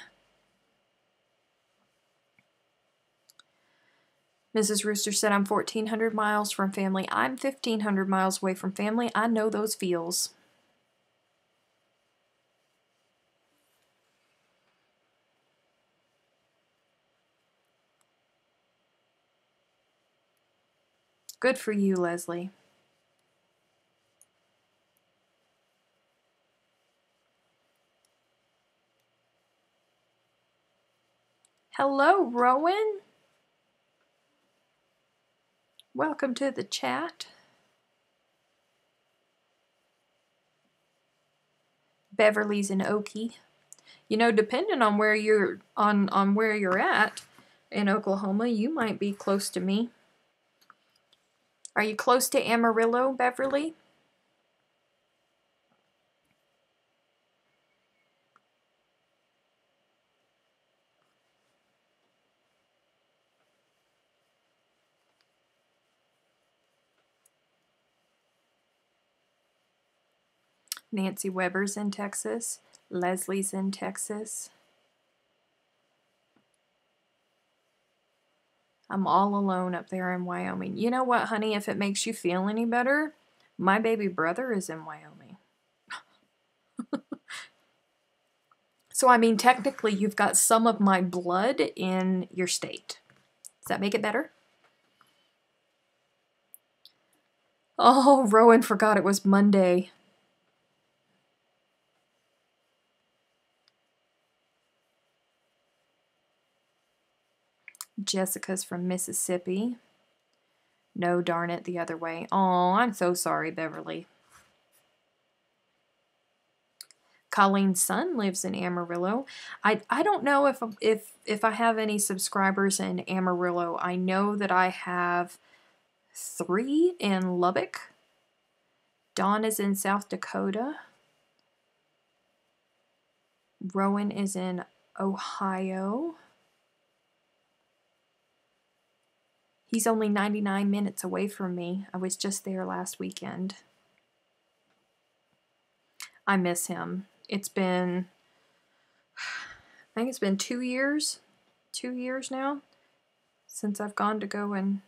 Mrs. Rooster said, I'm 1,400 miles from family. I'm 1,500 miles away from family. I know those feels. Good for you, Leslie. Hello, Rowan. Welcome to the chat. Beverly's in Okie. You know, depending on where you're on where you're at in Oklahoma, you might be close to me. Are you close to Amarillo, Beverly? Nancy Weber's in Texas. Leslie's in Texas. I'm all alone up there in Wyoming. You know what, honey? If it makes you feel any better, my baby brother is in Wyoming. So, I mean, technically, you've got some of my blood in your state. Does that make it better? Oh, Rowan forgot it was Monday. Jessica's from Mississippi. No, darn it, the other way. Oh, I'm so sorry, Beverly. Colleen's son lives in Amarillo. I don't know if I have any subscribers in Amarillo. I know that I have 3 in Lubbock. Dawn is in South Dakota. Rowan is in Ohio. He's only 99 minutes away from me. I was just there last weekend. I miss him. It's been, I think it's been 2 years. 2 years now since I've gone to go and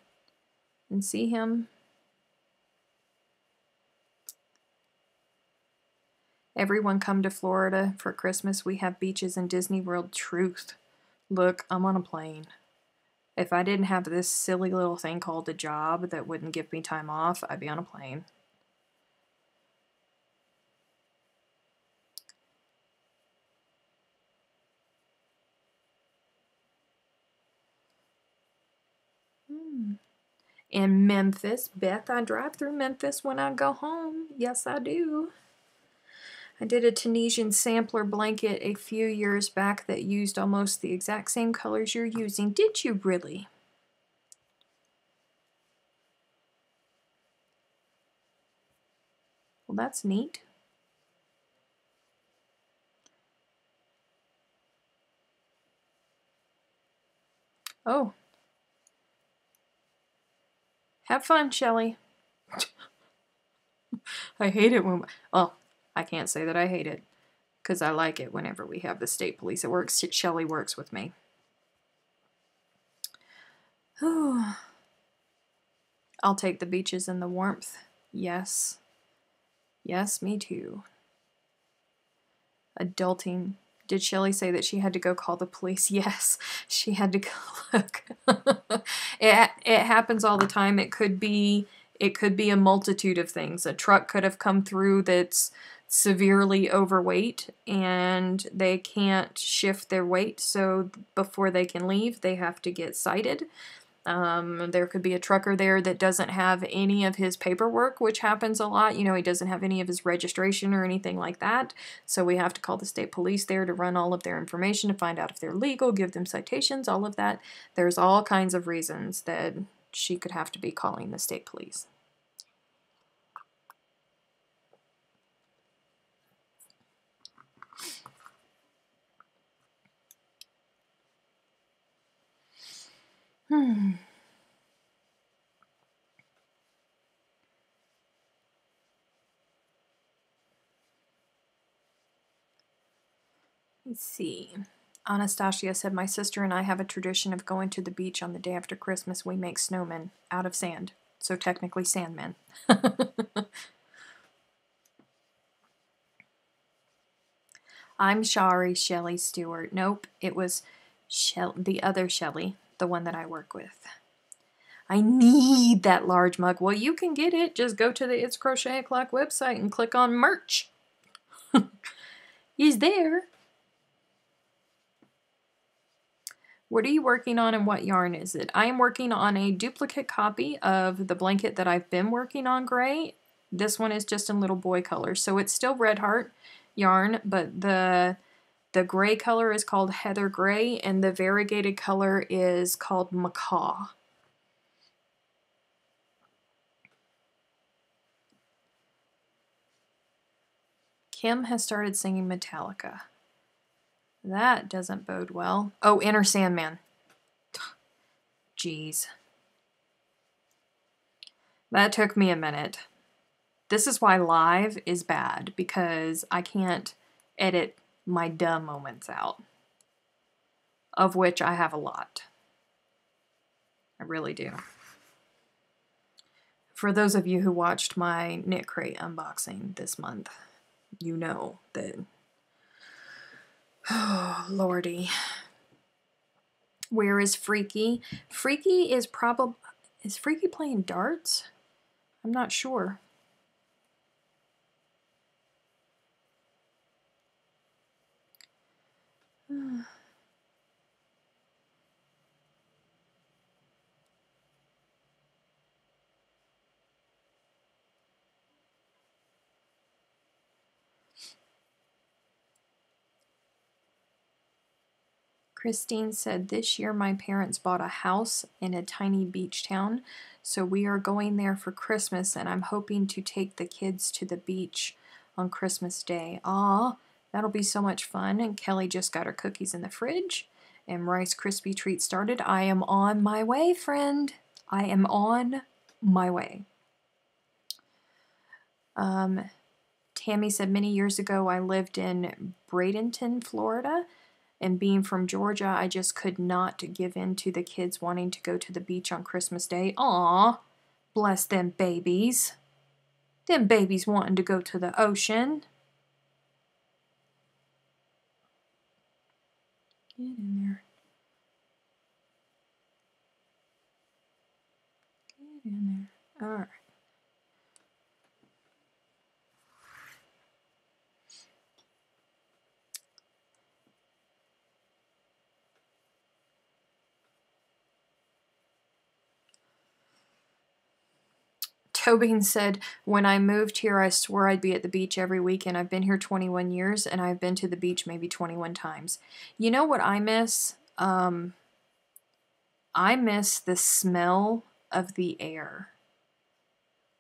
see him. Everyone come to Florida for Christmas. We have beaches and Disney World. Truth. Look, I'm on a plane. If I didn't have this silly little thing called a job that wouldn't give me time off, I'd be on a plane. In Memphis, Beth, I drive through Memphis when I go home. Yes, I do. I did a Tunisian sampler blanket a few years back that used almost the exact same colors you're using. Did you really? Well, that's neat. Oh. Have fun, Shelley. I hate it when... Well, I can't say that I hate it, because I like it whenever we have the state police. It works. Shelley works with me. I'll take the beaches and the warmth. Yes. Yes, me too. Adulting. Did Shelley say that she had to go call the police? Yes, she had to go look. It happens all the time. It could be a multitude of things. A truck could have come through that's severely overweight and they can't shift their weight, so before they can leave, they have to get cited. There could be a trucker there that doesn't have any of his paperwork, which happens a lot. You know, he doesn't have any of his registration or anything like that. So we have to call the state police there to run all of their information to find out if they're legal, give them citations, all of that. There's all kinds of reasons that she could have to be calling the state police. Let's see. Anastasia said, my sister and I have a tradition of going to the beach on the day after Christmas. We make snowmen out of sand. So technically Sandman. I'm sorry, Shelley Stewart. Nope, it was the other Shelley, the one that I work with. I need that large mug. Well, you can get it. Just go to the It's Crochet O'Clock website and click on merch. He's there. What are you working on and what yarn is it? I am working on a duplicate copy of the blanket that I've been working on gray. This one is just in little boy color. So it's still Red Heart yarn, but the gray color is called Heather Gray and the variegated color is called Macaw. Kim has started singing Metallica. That doesn't bode well. Oh, Enter Sandman. Jeez. That took me a minute. This is why live is bad, because I can't edit my duh moments out. Of which I have a lot. I really do. For those of you who watched my Knit Crate unboxing this month, you know that... Oh, lordy. Where is Freaky? Freaky is probably... Is Freaky playing darts? I'm not sure. Christine said, this year my parents bought a house in a tiny beach town, so we are going there for Christmas, and I'm hoping to take the kids to the beach on Christmas Day. Aw, that'll be so much fun. And Kelly just got her cookies in the fridge, and Rice Krispie treat started. I am on my way, friend. I am on my way. Tammy said, many years ago I lived in Bradenton, Florida, and being from Georgia, I just could not give in to the kids wanting to go to the beach on Christmas Day. Aw, bless them babies. Them babies wanting to go to the ocean. Get in there. Get in there. All right. Tobin said, when I moved here, I swore I'd be at the beach every weekend. I've been here 21 years, and I've been to the beach maybe 21 times. You know what I miss? I miss the smell of the air.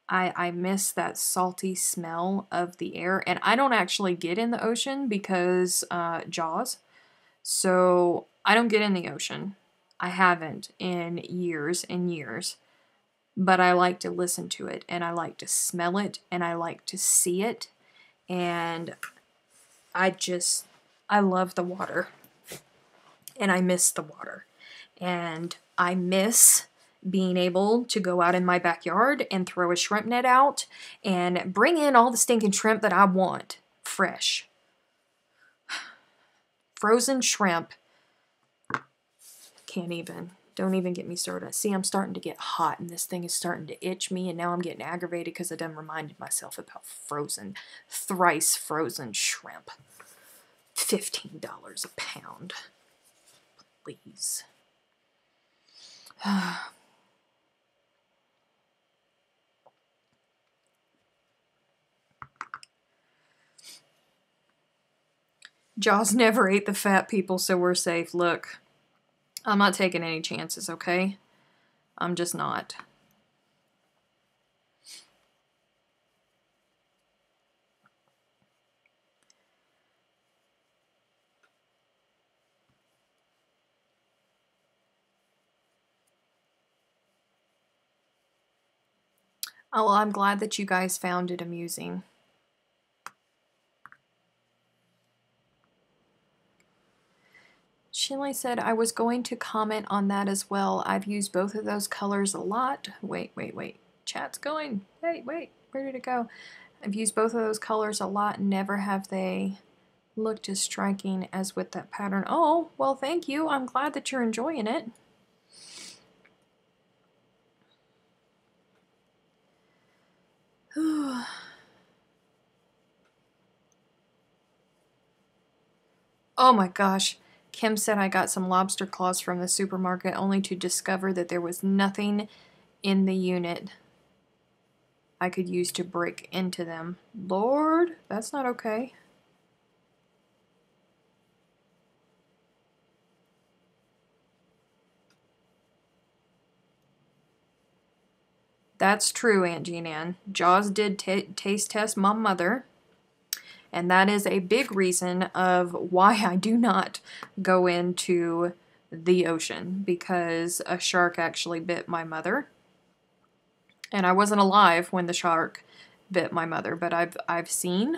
I miss that salty smell of the air. And I don't actually get in the ocean because Jaws. So I don't get in the ocean. I haven't in years and years. But I like to listen to it, and I like to smell it, and I like to see it, and I love the water, and I miss the water, and I miss being able to go out in my backyard and throw a shrimp net out and bring in all the stinking shrimp that I want, fresh. Frozen shrimp. Can't even. Don't even get me started. See, I'm starting to get hot, and this thing is starting to itch me, and now I'm getting aggravated because I done reminded myself about thrice frozen shrimp. $15 a pound. Please. Jaws never ate the fat people, so we're safe. Look, I'm not taking any chances, okay? I'm just not. Oh, well, I'm glad that you guys found it amusing. Shinley said, I was going to comment on that as well. I've used both of those colors a lot. Wait. Chat's going. Hey, wait. Where did it go? I've used both of those colors a lot, and never have they looked as striking as with that pattern. Oh, well, thank you. I'm glad that you're enjoying it. Oh my gosh. Kim said I got some lobster claws from the supermarket only to discover that there was nothing in the unit I could use to break into them. Lord, that's not okay. That's true, Aunt Jean Ann. Jaws did taste test my mother. And that is a big reason of why I do not go into the ocean, because a shark actually bit my mother. And I wasn't alive when the shark bit my mother, but I've seen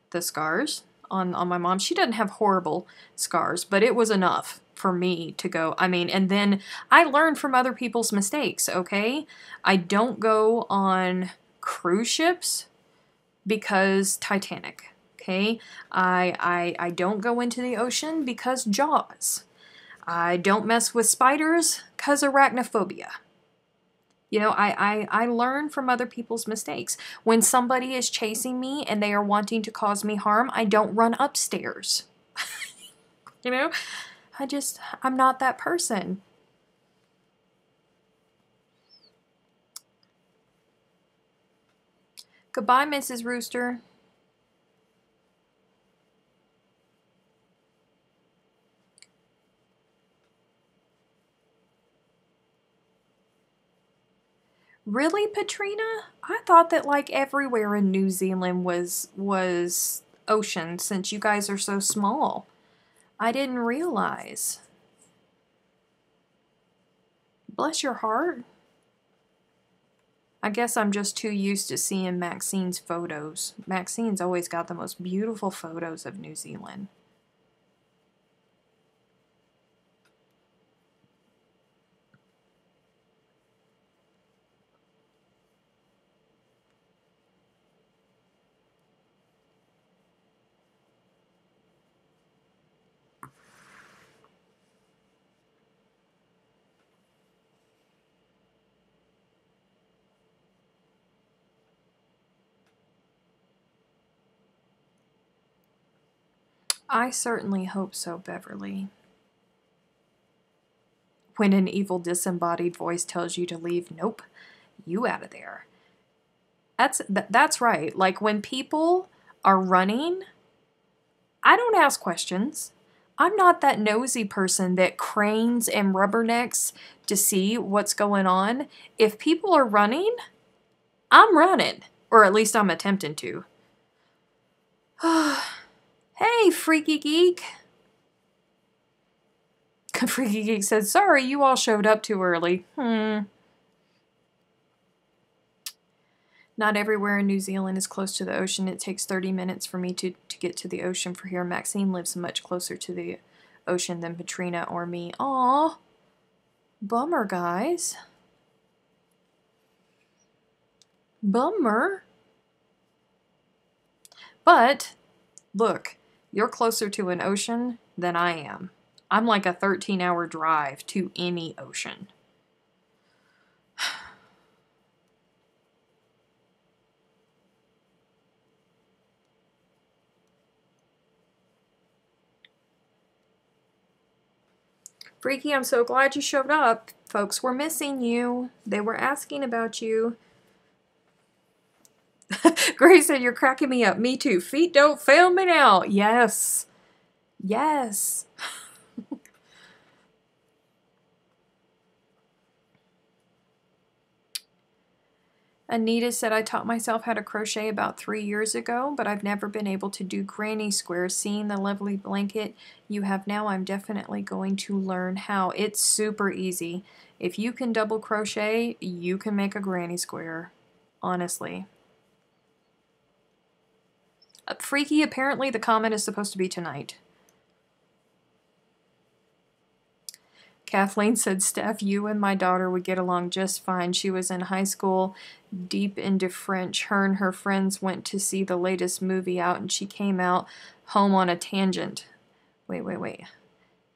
the scars on my mom. She doesn't have horrible scars, but it was enough for me to go. I mean, and then I learned from other people's mistakes, okay? I don't go on cruise ships because Titanic. Okay, I don't go into the ocean because Jaws. I don't mess with spiders because arachnophobia. You know, I learn from other people's mistakes. When somebody is chasing me and they are wanting to cause me harm, I don't run upstairs. You know, I'm not that person. Goodbye, Mrs. Rooster. Really, Patrina? I thought that like everywhere in New Zealand was ocean since you guys are so small. I didn't realize. Bless your heart. I guess I'm just too used to seeing Maxine's photos. Maxine's always got the most beautiful photos of New Zealand. I certainly hope so, Beverly. When an evil disembodied voice tells you to leave, nope, you out of there. That's right. Like when people are running, I don't ask questions. I'm not that nosy person that cranes and rubbernecks to see what's going on. If people are running, I'm running. Or at least I'm attempting to. Hey, Freaky Geek. Freaky Geek said, sorry, you all showed up too early. Not everywhere in New Zealand is close to the ocean. It takes 30 minutes for me to get to the ocean for here. Maxine lives much closer to the ocean than Patrina or me. Aw. Bummer, guys. Bummer. But, look, you're closer to an ocean than I am. I'm like a 13-hour drive to any ocean. Freaky, I'm so glad you showed up. Folks were missing you. They were asking about you. Grace said, you're cracking me up. Me too. Feet don't fail me now. Yes. Yes. Anita said, I taught myself how to crochet about 3 years ago, but I've never been able to do granny squares. Seeing the lovely blanket you have now, I'm definitely going to learn how. It's super easy. If you can double crochet, you can make a granny square. Honestly. Freaky, apparently the comment is supposed to be tonight. Kathleen said, Steph, you and my daughter would get along just fine. She was in high school, deep into French. Her and her friends went to see the latest movie out, and she came out home on a tangent. Wait.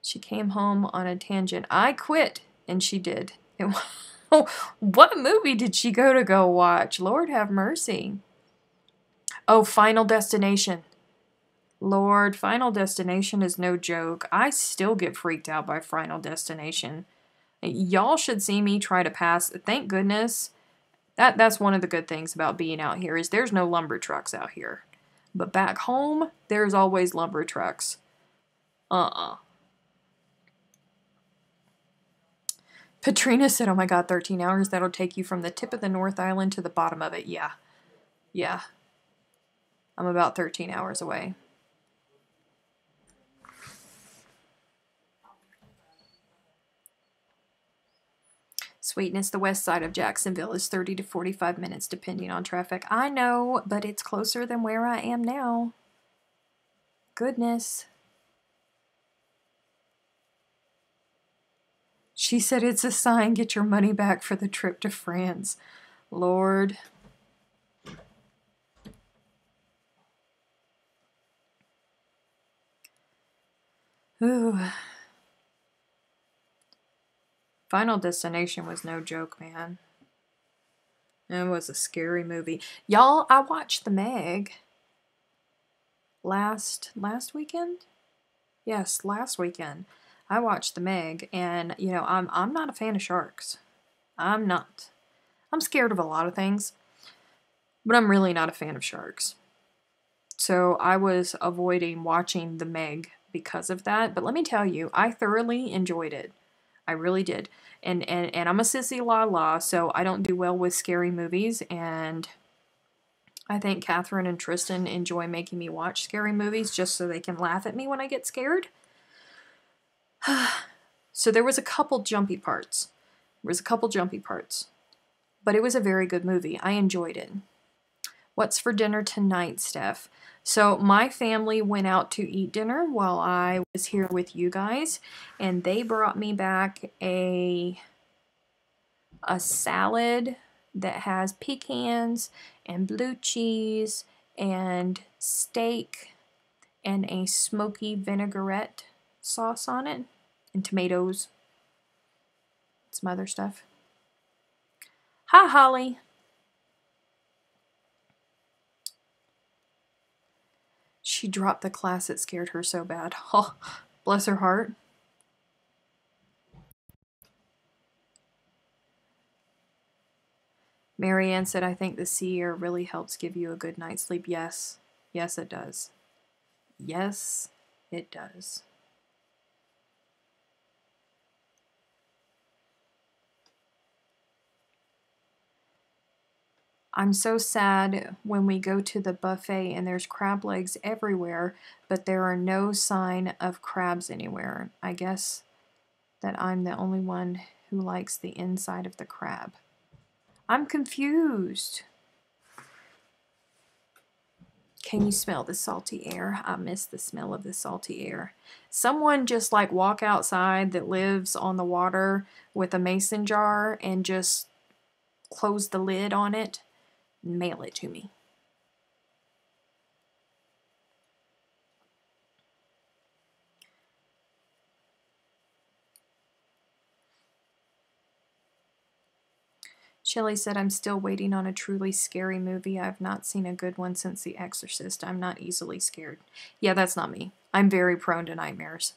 She came home on a tangent. I quit, and she did. What movie did she go watch? Lord have mercy. Oh, Final Destination. Lord, Final Destination is no joke. I still get freaked out by Final Destination. Y'all should see me try to pass. Thank goodness. That's one of the good things about being out here is there's no lumber trucks out here. But back home, there's always lumber trucks. Patrina said, oh my god, 13 hours. That'll take you from the tip of the North Island to the bottom of it. Yeah. I'm about 13 hours away. Sweetness, the west side of Jacksonville is 30 to 45 minutes depending on traffic. I know, but it's closer than where I am now. Goodness. She said it's a sign, get your money back for the trip to France. Lord. Ooh. Final Destination was no joke, man. It was a scary movie. Y'all, I watched The Meg last weekend? Yes, last weekend. I watched The Meg, and, you know, I'm not a fan of sharks. I'm not. I'm scared of a lot of things, but I'm really not a fan of sharks. So I was avoiding watching The Meg because of that, but let me tell you, I thoroughly enjoyed it. I really did. And I'm a sissy la, so I don't do well with scary movies, and I think Catherine and Tristan enjoy making me watch scary movies just so they can laugh at me when I get scared. So there was a couple jumpy parts. But it was a very good movie. I enjoyed it. What's for dinner tonight, Steph? So my family went out to eat dinner while I was here with you guys, and they brought me back a salad that has pecans and blue cheese and steak and a smoky vinaigrette sauce on it, and tomatoes, some other stuff. Hi, Holly. She dropped the class. It scared her so bad. Oh, bless her heart. Marianne said, I think the sea air really helps give you a good night's sleep. Yes. Yes, it does. Yes, it does. I'm so sad when we go to the buffet and there's crab legs everywhere, but there are no sign of crabs anywhere. I guess that I'm the only one who likes the inside of the crab. I'm confused. Can you smell the salty air? I miss the smell of the salty air. Someone just like walk outside that lives on the water with a mason jar and just close the lid on it and mail it to me. Shelley said, I'm still waiting on a truly scary movie. I've not seen a good one since The Exorcist. I'm not easily scared. Yeah, that's not me. I'm very prone to nightmares.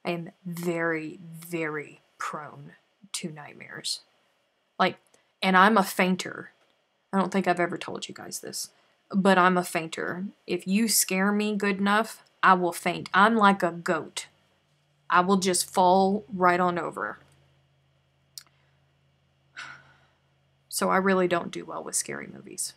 I am very, very prone to nightmares. Like, and I'm a fainter. I don't think I've ever told you guys this, but I'm a fainter. If you scare me good enough, I will faint. I'm like a goat. I will just fall right on over. So I really don't do well with scary movies.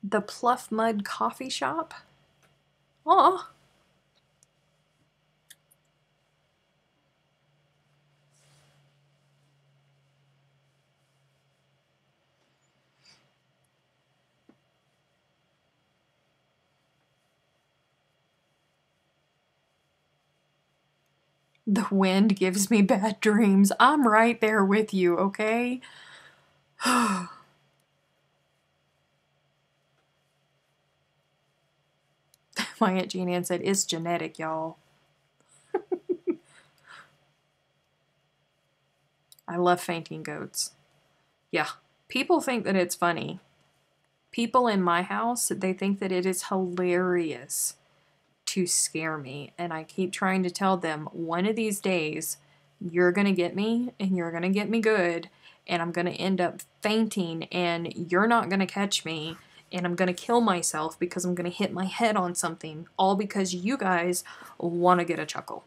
The Pluff Mud Coffee Shop? Aw. The wind gives me bad dreams. I'm right there with you, okay? My Aunt Jean Ann said, it's genetic, y'all. I love fainting goats. Yeah, people think that it's funny. People in my house, they think that it is hilarious to scare me. And I keep trying to tell them, one of these days, you're going to get me, and you're going to get me good, and I'm going to end up fainting, and you're not going to catch me, and I'm going to kill myself because I'm going to hit my head on something, all because you guys want to get a chuckle.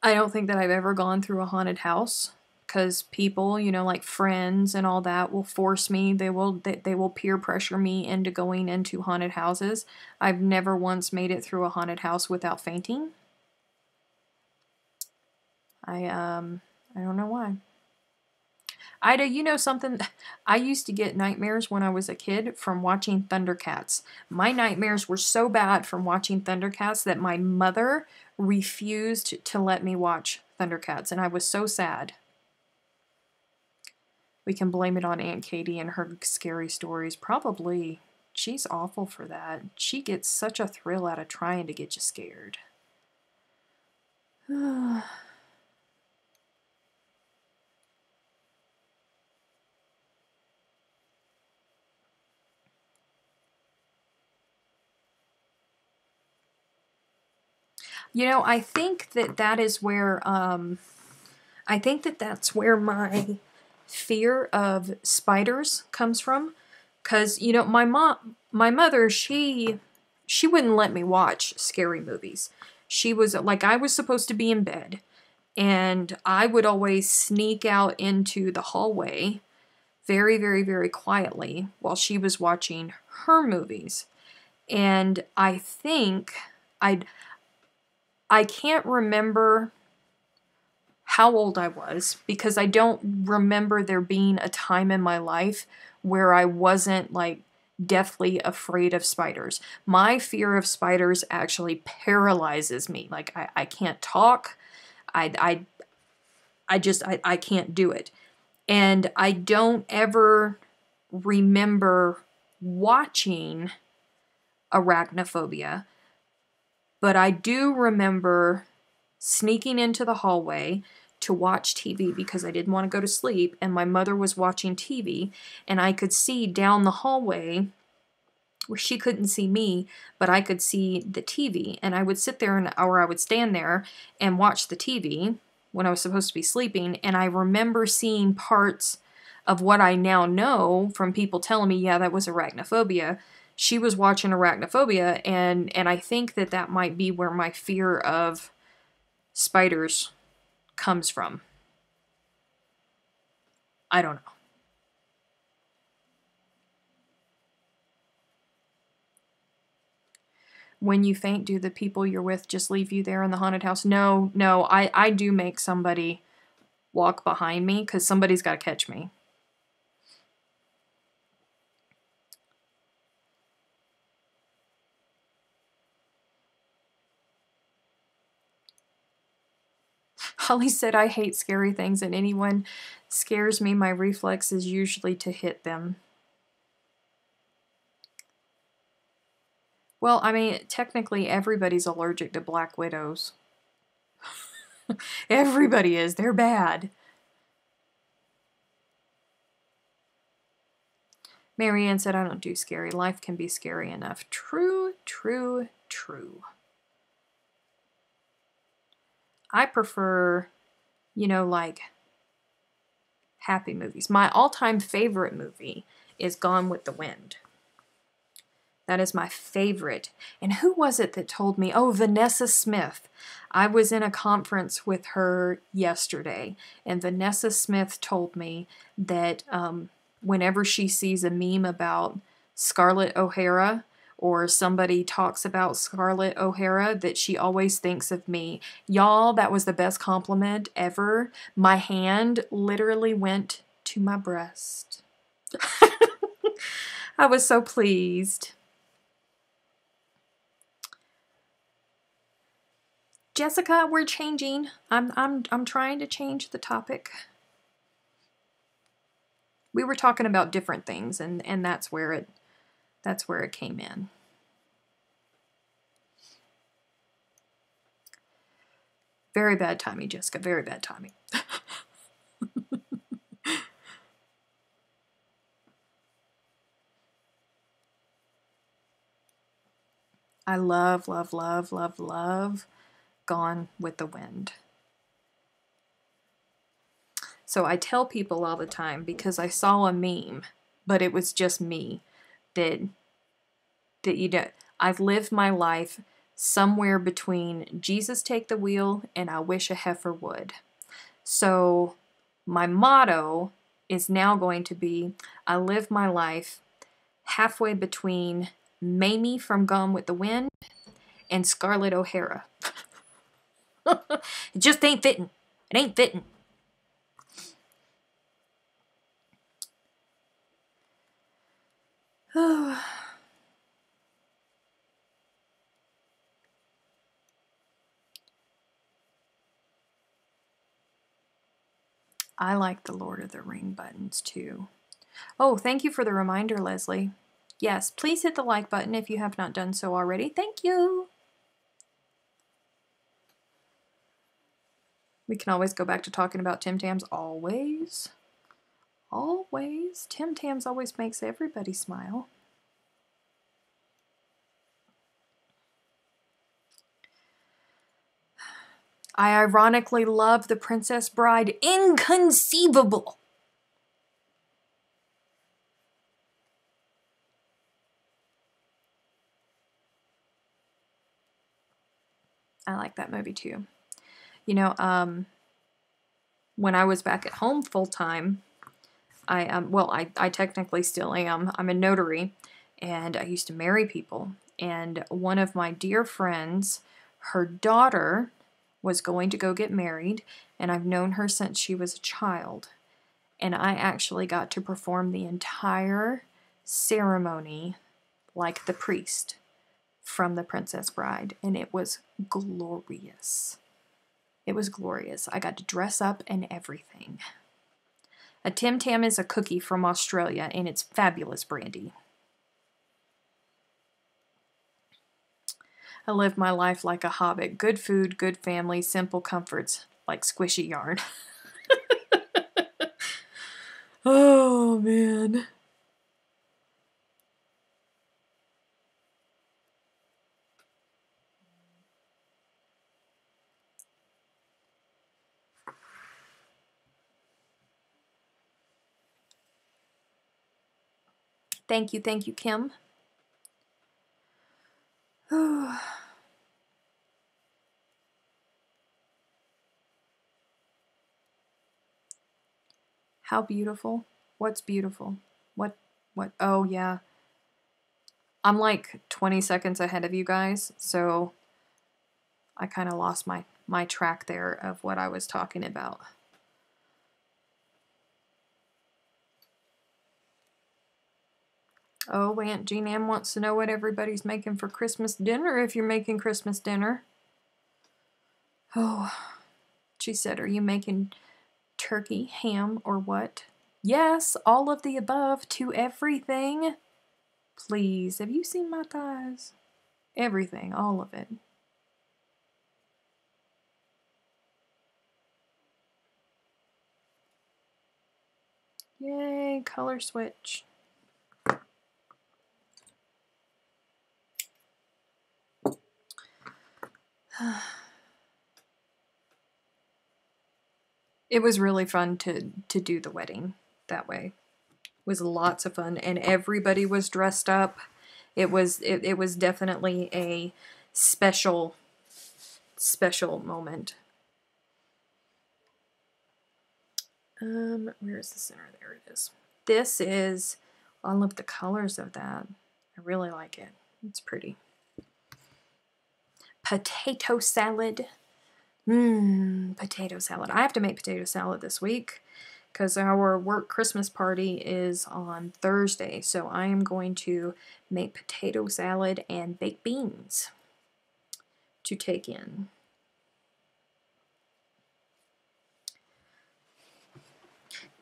I don't think that I've ever gone through a haunted house, because people, you know, like friends and all that, will force me. They will peer pressure me into going into haunted houses. I've never once made it through a haunted house without fainting. I don't know why. Ida, you know something? I used to get nightmares when I was a kid from watching Thundercats. My nightmares were so bad from watching Thundercats that my mother refused to let me watch Thundercats, and I was so sad. We can blame it on Aunt Katie and her scary stories. Probably. She's awful for that. She gets such a thrill out of trying to get you scared. You know, I think that that is where, I think that that's where my fear of spiders comes from. Because, you know, my mother, she wouldn't let me watch scary movies. She was, like, I was supposed to be in bed, and I would always sneak out into the hallway very, very, very quietly while she was watching her movies. And I think, I can't remember how old I was, because I don't remember there being a time in my life where I wasn't, like, deathly afraid of spiders. My fear of spiders actually paralyzes me. Like, I can't talk. I can't do it. And I don't ever remember watching Arachnophobia, but I do remember sneaking into the hallway to watch TV because I didn't want to go to sleep, and my mother was watching TV, and I could see down the hallway where she couldn't see me, but I could see the TV, and I would sit there, or I would stand there and watch the TV when I was supposed to be sleeping, and I remember seeing parts of what I now know from people telling me, yeah, that was arachnophobia. She was watching Arachnophobia, and I think that might be where my fear of spiders comes from. I don't know. When you faint, do the people you're with just leave you there in the haunted house? No, I do make somebody walk behind me because somebody's got to catch me. Holly said, I hate scary things, and anyone scares me, my reflex is usually to hit them. Well, I mean, technically everybody's allergic to black widows. Everybody is. They're bad. Marianne said, I don't do scary. Life can be scary enough. True, true, true. I prefer, you know, like, happy movies. My all-time favorite movie is Gone with the Wind. That is my favorite. And who was it that told me? Oh, Vanessa Smith. I was in a conference with her yesterday, and Vanessa Smith told me that whenever she sees a meme about Scarlett O'Hara, or somebody talks about Scarlett O'Hara, that she always thinks of me. Y'all, that was the best compliment ever. My hand literally went to my breast. I was so pleased. Jessica, we're changing. I'm trying to change the topic. We were talking about different things, and that's where it came in. Very bad timing, Jessica. Very bad timing. I love, love, love, love, love Gone with the Wind. So I tell people all the time, because I saw a meme, but it was just me, that you know, I've lived my life somewhere between Jesus take the wheel and I wish a heifer would. So my motto is now going to be, I live my life halfway between Mamie from Gone with the Wind and Scarlett O'Hara. It just ain't fitting. It ain't fitting. I like the Lord of the Ring buttons too. Oh, thank you for the reminder, Leslie. Yes, please hit the like button if you have not done so already. Thank you. We can always go back to talking about Tim Tams. Always. Always. Tim Tams always makes everybody smile. I ironically love The Princess Bride. Inconceivable. I like that movie too. You know, when I was back at home full time, I technically still am. I'm a notary, and I used to marry people. And one of my dear friends, her daughter was going to go get married, and I've known her since she was a child. And I actually got to perform the entire ceremony like the priest from The Princess Bride, and it was glorious. It was glorious. I got to dress up and everything. A Tim Tam is a cookie from Australia, and it's fabulous brandy. I live my life like a hobbit. Good food, good family, simple comforts, like squishy yarn. Oh, man. Thank you, Kim. How beautiful. What's beautiful? What? Oh, yeah. I'm like 20 seconds ahead of you guys, so I kind of lost my track there of what I was talking about. Oh, Aunt Jean Ann wants to know what everybody's making for Christmas dinner, if you're making Christmas dinner. Oh, she said, are you making turkey, ham, or what? Yes, all of the above to everything. Please, have you seen my thighs? Everything, all of it. Yay, color switch. It was really fun to do the wedding that way. It was lots of fun, and everybody was dressed up. It was definitely a special moment. Where is the center? There it is. This is all of the colors of that. I really like it. It's pretty. Potato salad. Potato salad. I have to make potato salad this week because our work Christmas party is on Thursday. So I am going to make potato salad and baked beans to take in.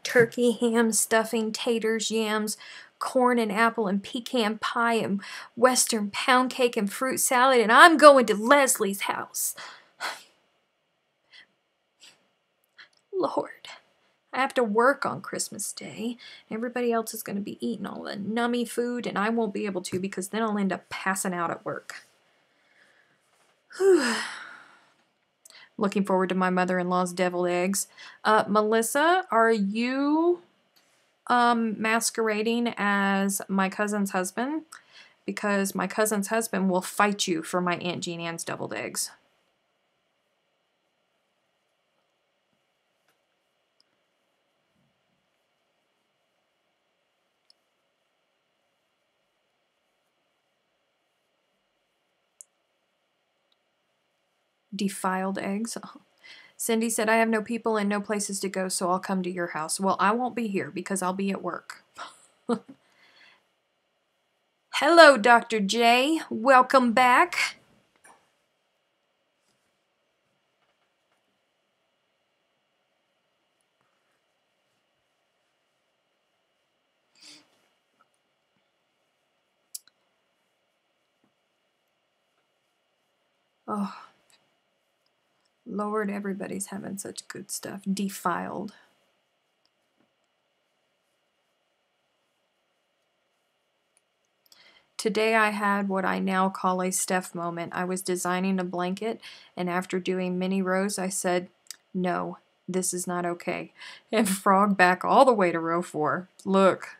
Turkey, ham, stuffing, taters, yams, corn and apple and pecan pie and western pound cake and fruit salad, and I'm going to Leslie's house. Lord, I have to work on Christmas Day. Everybody else is going to be eating all the nummy food, and I won't be able to because then I'll end up passing out at work. Looking forward to my mother-in-law's deviled eggs. Melissa, are you masquerading as my cousin's husband? Because my cousin's husband will fight you for my Aunt Jean Ann's deviled eggs. Defiled eggs. Cindy said, I have no people and no places to go, so I'll come to your house. Well, I won't be here because I'll be at work. Hello, Dr. J. Welcome back. Oh, Lord, everybody's having such good stuff. Defiled. Today I had what I now call a Steph moment. I was designing a blanket, and after doing many rows, I said, no, this is not okay. And frog back all the way to row 4. Look,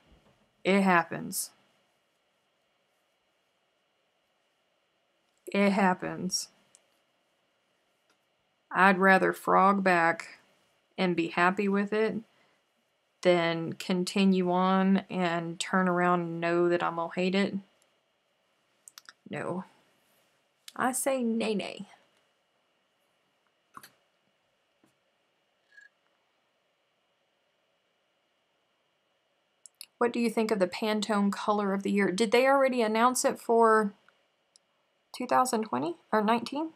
it happens. It happens. I'd rather frog back and be happy with it than continue on and turn around and know that I'm gonna hate it. No. I say nay nay. What do you think of the Pantone color of the year? Did they already announce it for 2020 or 19?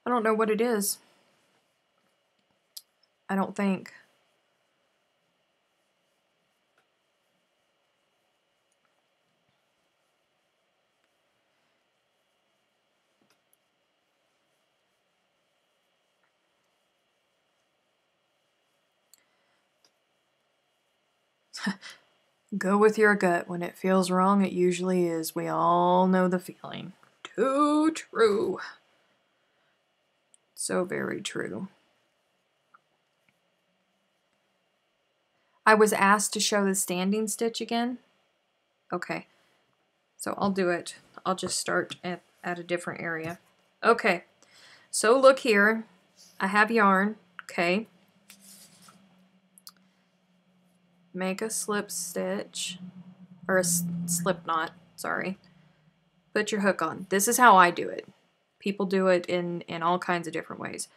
I don't know what it is. I don't think. Go with your gut. When it feels wrong, it usually is. We all know the feeling. Too true. So very true. I was asked to show the standing stitch again. Okay. So I'll do it. I'll just start at a different area. Okay. So look here. I have yarn. Okay. Make a slip stitch. Or a slip knot. Sorry. Put your hook on. This is how I do it. People do it in all kinds of different ways.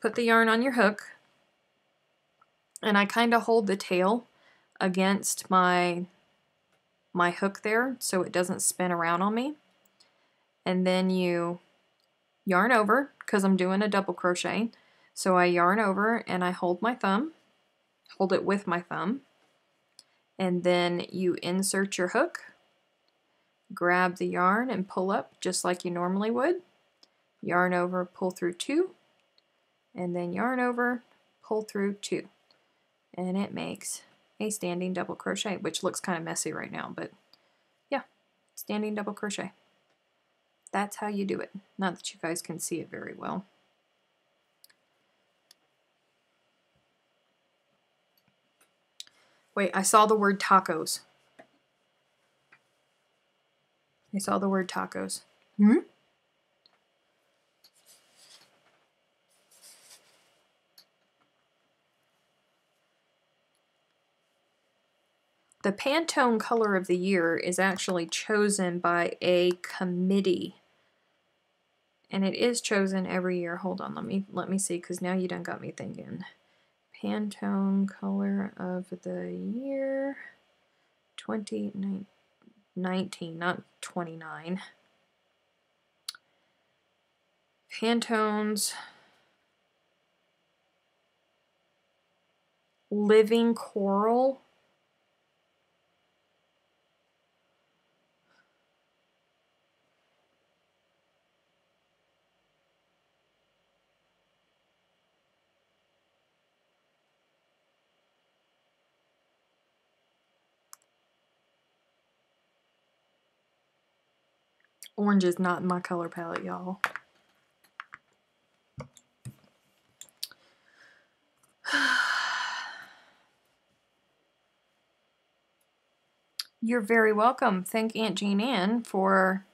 Put the yarn on your hook. And I kind of hold the tail against my hook there so it doesn't spin around on me. And then you yarn over, because I'm doing a double crochet. So I yarn over and I hold my thumb, hold it with my thumb, and then you insert your hook, grab the yarn and pull up just like you normally would. Yarn over, pull through 2, and then yarn over, pull through 2. And it makes a standing double crochet, which looks kind of messy right now, but yeah, standing double crochet. That's how you do it. Not that you guys can see it very well. Wait, I saw the word tacos. I saw the word tacos. Hmm? The Pantone color of the year is actually chosen by a committee. And it is chosen every year. Hold on, let me see, because now you done got me thinking. Pantone color of the year 2019, not 29. Pantone's Living Coral. Orange is not in my color palette, y'all. You're very welcome. Thank Aunt Jean Ann for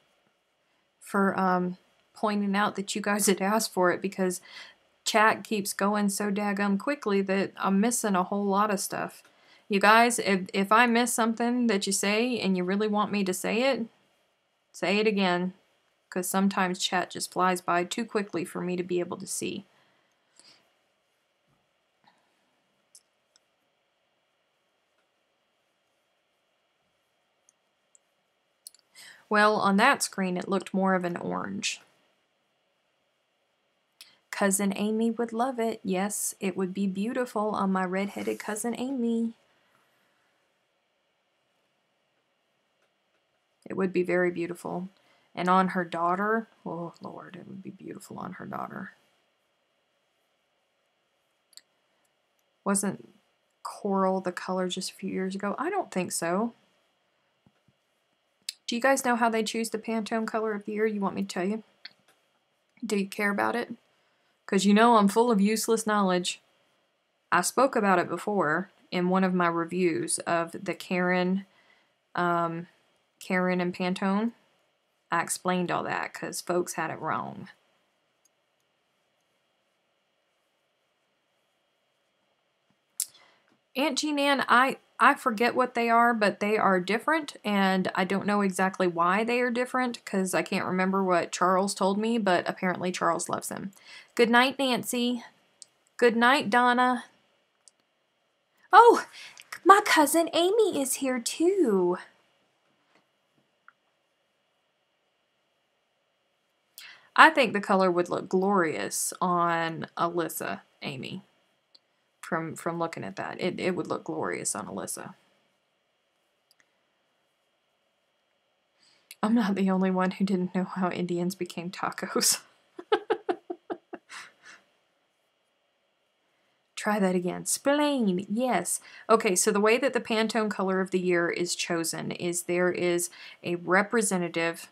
pointing out that you guys had asked for it, because chat keeps going so daggum quickly that I'm missing a whole lot of stuff. You guys, if I miss something that you say and you really want me to say it again, because sometimes chat just flies by too quickly for me to be able to see. Well, on that screen it looked more of an orange. Cousin Amy would love it. Yes, it would be beautiful on my red-headed cousin Amy. It would be very beautiful. And on her daughter, oh Lord, it would be beautiful on her daughter. Wasn't coral the color just a few years ago? I don't think so. Do you guys know how they choose the Pantone color of the year? You want me to tell you? Do you care about it? Because you know I'm full of useless knowledge. I spoke about it before in one of my reviews of the Karen Karen and Pantone. I explained all that because folks had it wrong. Aunt Jean Ann, I forget what they are, but they are different, and I don't know exactly why they are different, because I can't remember what Charles told me, but apparently Charles loves them. Good night, Nancy. Good night, Donna. Oh, my cousin Amy is here, too. I think the color would look glorious on Alyssa, Amy. From looking at that, it would look glorious on Alyssa. I'm not the only one who didn't know how Indians became tacos. Try that again. Splain. Yes. Okay, so the way that the Pantone color of the year is chosen is there is a representative.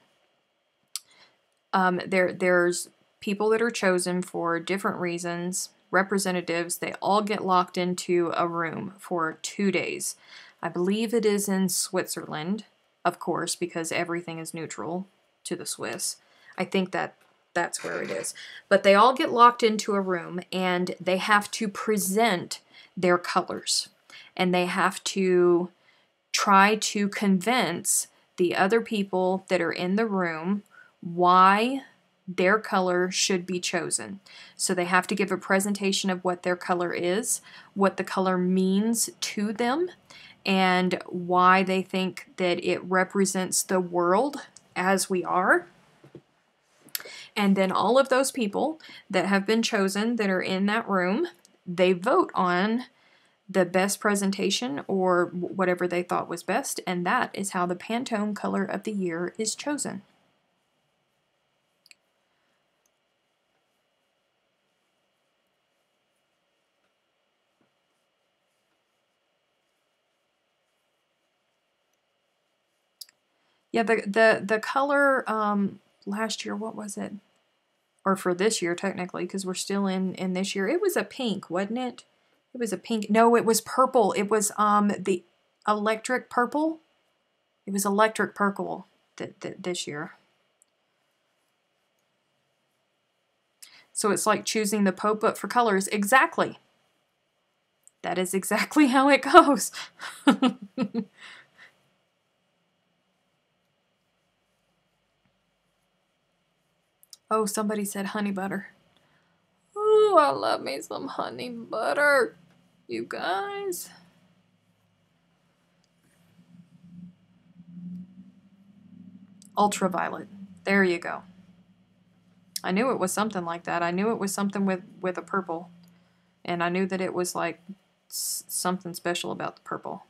There's people that are chosen for different reasons. Representatives, they all get locked into a room for 2 days. I believe it is in Switzerland, of course, because everything is neutral to the Swiss. I think that's where it is. But they all get locked into a room and they have to present their colors. And they have to try to convince the other people that are in the room why their color should be chosen. So they have to give a presentation of what their color is, what the color means to them, and why they think that it represents the world as we are. And then all of those people that have been chosen that are in that room, they vote on the best presentation or whatever they thought was best, and that is how the Pantone color of the year is chosen. Yeah, the color last year, what was it? Or for this year, technically, because we're still in this year. It was a pink, wasn't it? It was a pink. No, it was purple. It was the electric purple. It was electric purple this year. So it's like choosing the Pope, but for colors. Exactly. That is exactly how it goes. Oh, somebody said honey butter. Oh, I love me some honey butter, you guys. Ultraviolet. There you go. I knew it was something like that. I knew it was something with a purple. And I knew that it was like something special about the purple.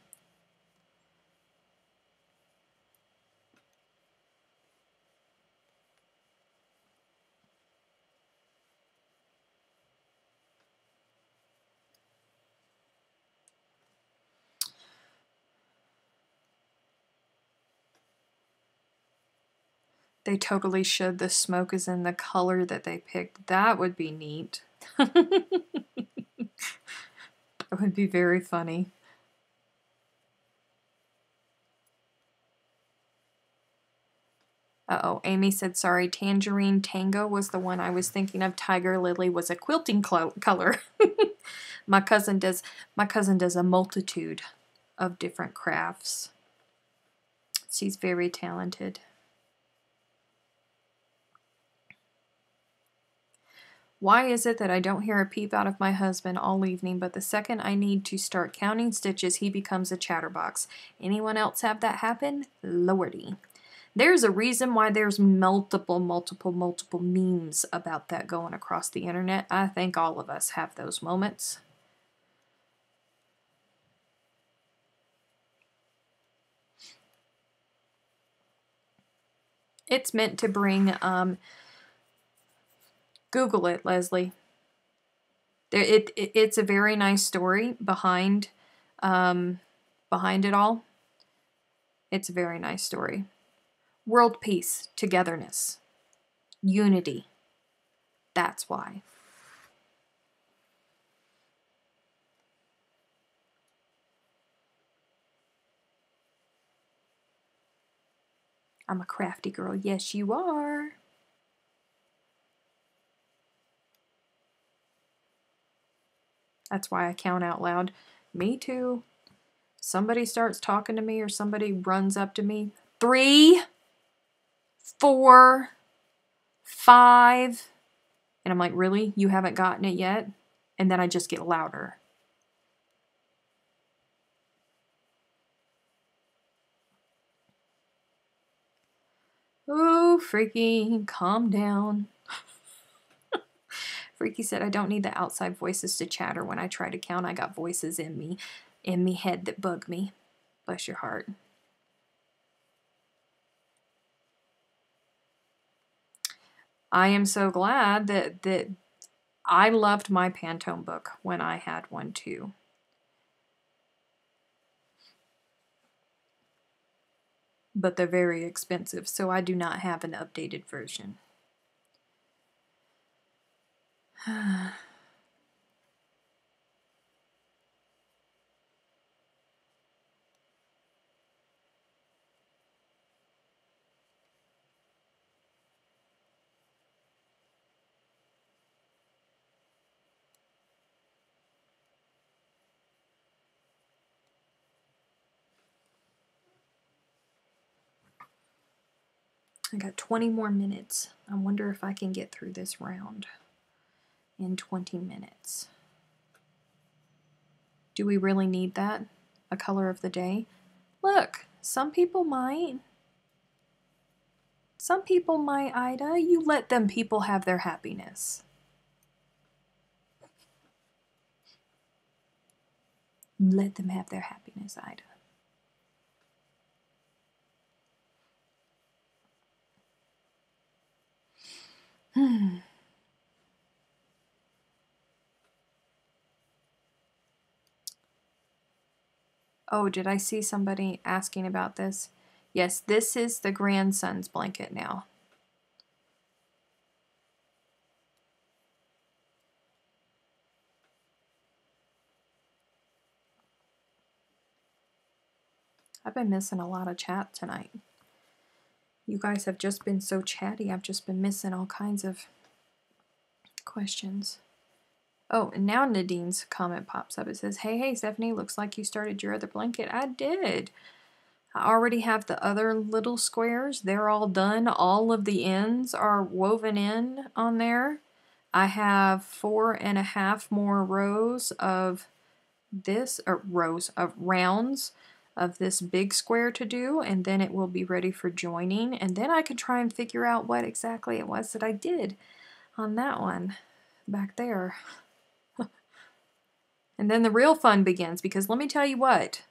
They totally should. The smoke is in the color that they picked. That would be neat. That would be very funny. Uh-oh, Amy said, sorry, Tangerine Tango was the one I was thinking of. Tiger Lily was a quilting color. My cousin does a multitude of different crafts. She's very talented. Why is it that I don't hear a peep out of my husband all evening, but the second I need to start counting stitches, he becomes a chatterbox? Anyone else have that happen? Lordy. There's a reason why there's multiple memes about that going across the internet. I think all of us have those moments. It's meant to bring, Google it, Leslie. It's a very nice story behind it all. It's a very nice story. World peace, togetherness, unity. That's why. I'm a crafty girl. Yes, you are. That's why I count out loud. Me too. Somebody starts talking to me or somebody runs up to me. 3, 4, 5. And I'm like, really? You haven't gotten it yet? And then I just get louder. Oh, Freaky, calm down. Freaky said, I don't need the outside voices to chatter when I try to count. I got voices in me head that bug me. Bless your heart. I am so glad that I loved my Pantone book when I had one too. But they're very expensive, so I do not have an updated version. I got 20 more minutes. I wonder if I can get through this round in 20 minutes. Do we really need that? A color of the day? Look, some people might. Some people might, Ida. You let them people have their happiness. Let them have their happiness, Ida. Oh, did I see somebody asking about this? Yes, this is the grandson's blanket now. I've been missing a lot of chat tonight. You guys have just been so chatty. I've just been missing all kinds of questions. Oh, and now Nadine's comment pops up. It says, hey, Stephanie, looks like you started your other blanket. I did. I already have the other little squares. They're all done. All of the ends are woven in on there. I have 4.5 more rows of this, or rows of rounds of this big square to do, and then it will be ready for joining, and then I can try and figure out what exactly it was that I did on that one back there. And then the real fun begins, because let me tell you what,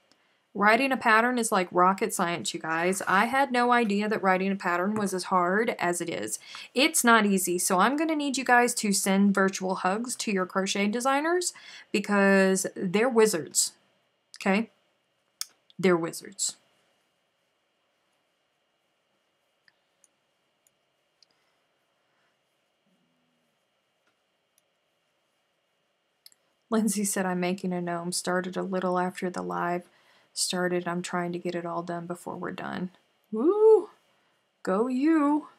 writing a pattern is like rocket science, you guys. I had no idea that writing a pattern was as hard as it is. It's not easy, so I'm going to need you guys to send virtual hugs to your crochet designers, because they're wizards, okay? They're wizards. Lindsay said, I'm making a gnome. Started a little after the live started. I'm trying to get it all done before we're done. Woo! Go you.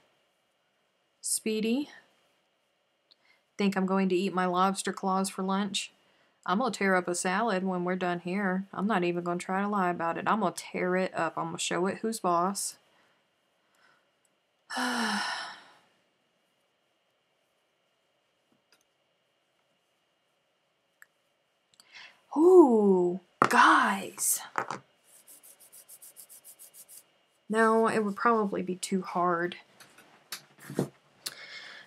Speedy. Think I'm going to eat my lobster claws for lunch? I'm going to tear up a salad when we're done here. I'm not even going to try to lie about it. I'm going to tear it up. I'm going to show it who's boss. Ooh, guys. No, it would probably be too hard.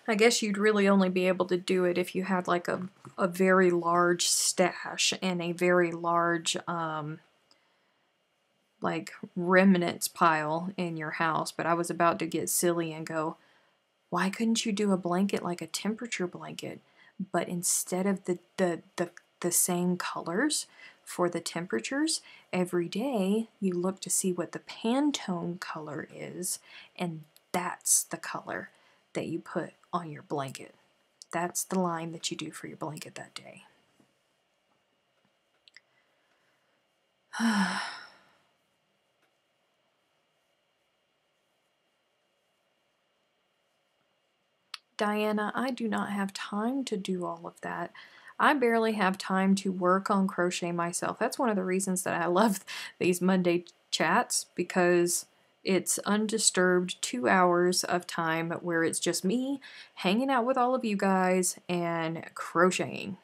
I guess you'd really only be able to do it if you had like a very large stash and a very large like remnants pile in your house. But I was about to get silly and go, why couldn't you do a blanket like a temperature blanket, but instead of the same colors for the temperatures, every day you look to see what the Pantone color is, and that's the color that you put on your blanket. That's the line that you do for your blanket that day. Diana, I do not have time to do all of that. I barely have time to work on crochet myself. That's one of the reasons that I love these Monday chats, because it's undisturbed 2 hours of time where it's just me hanging out with all of you guys and crocheting.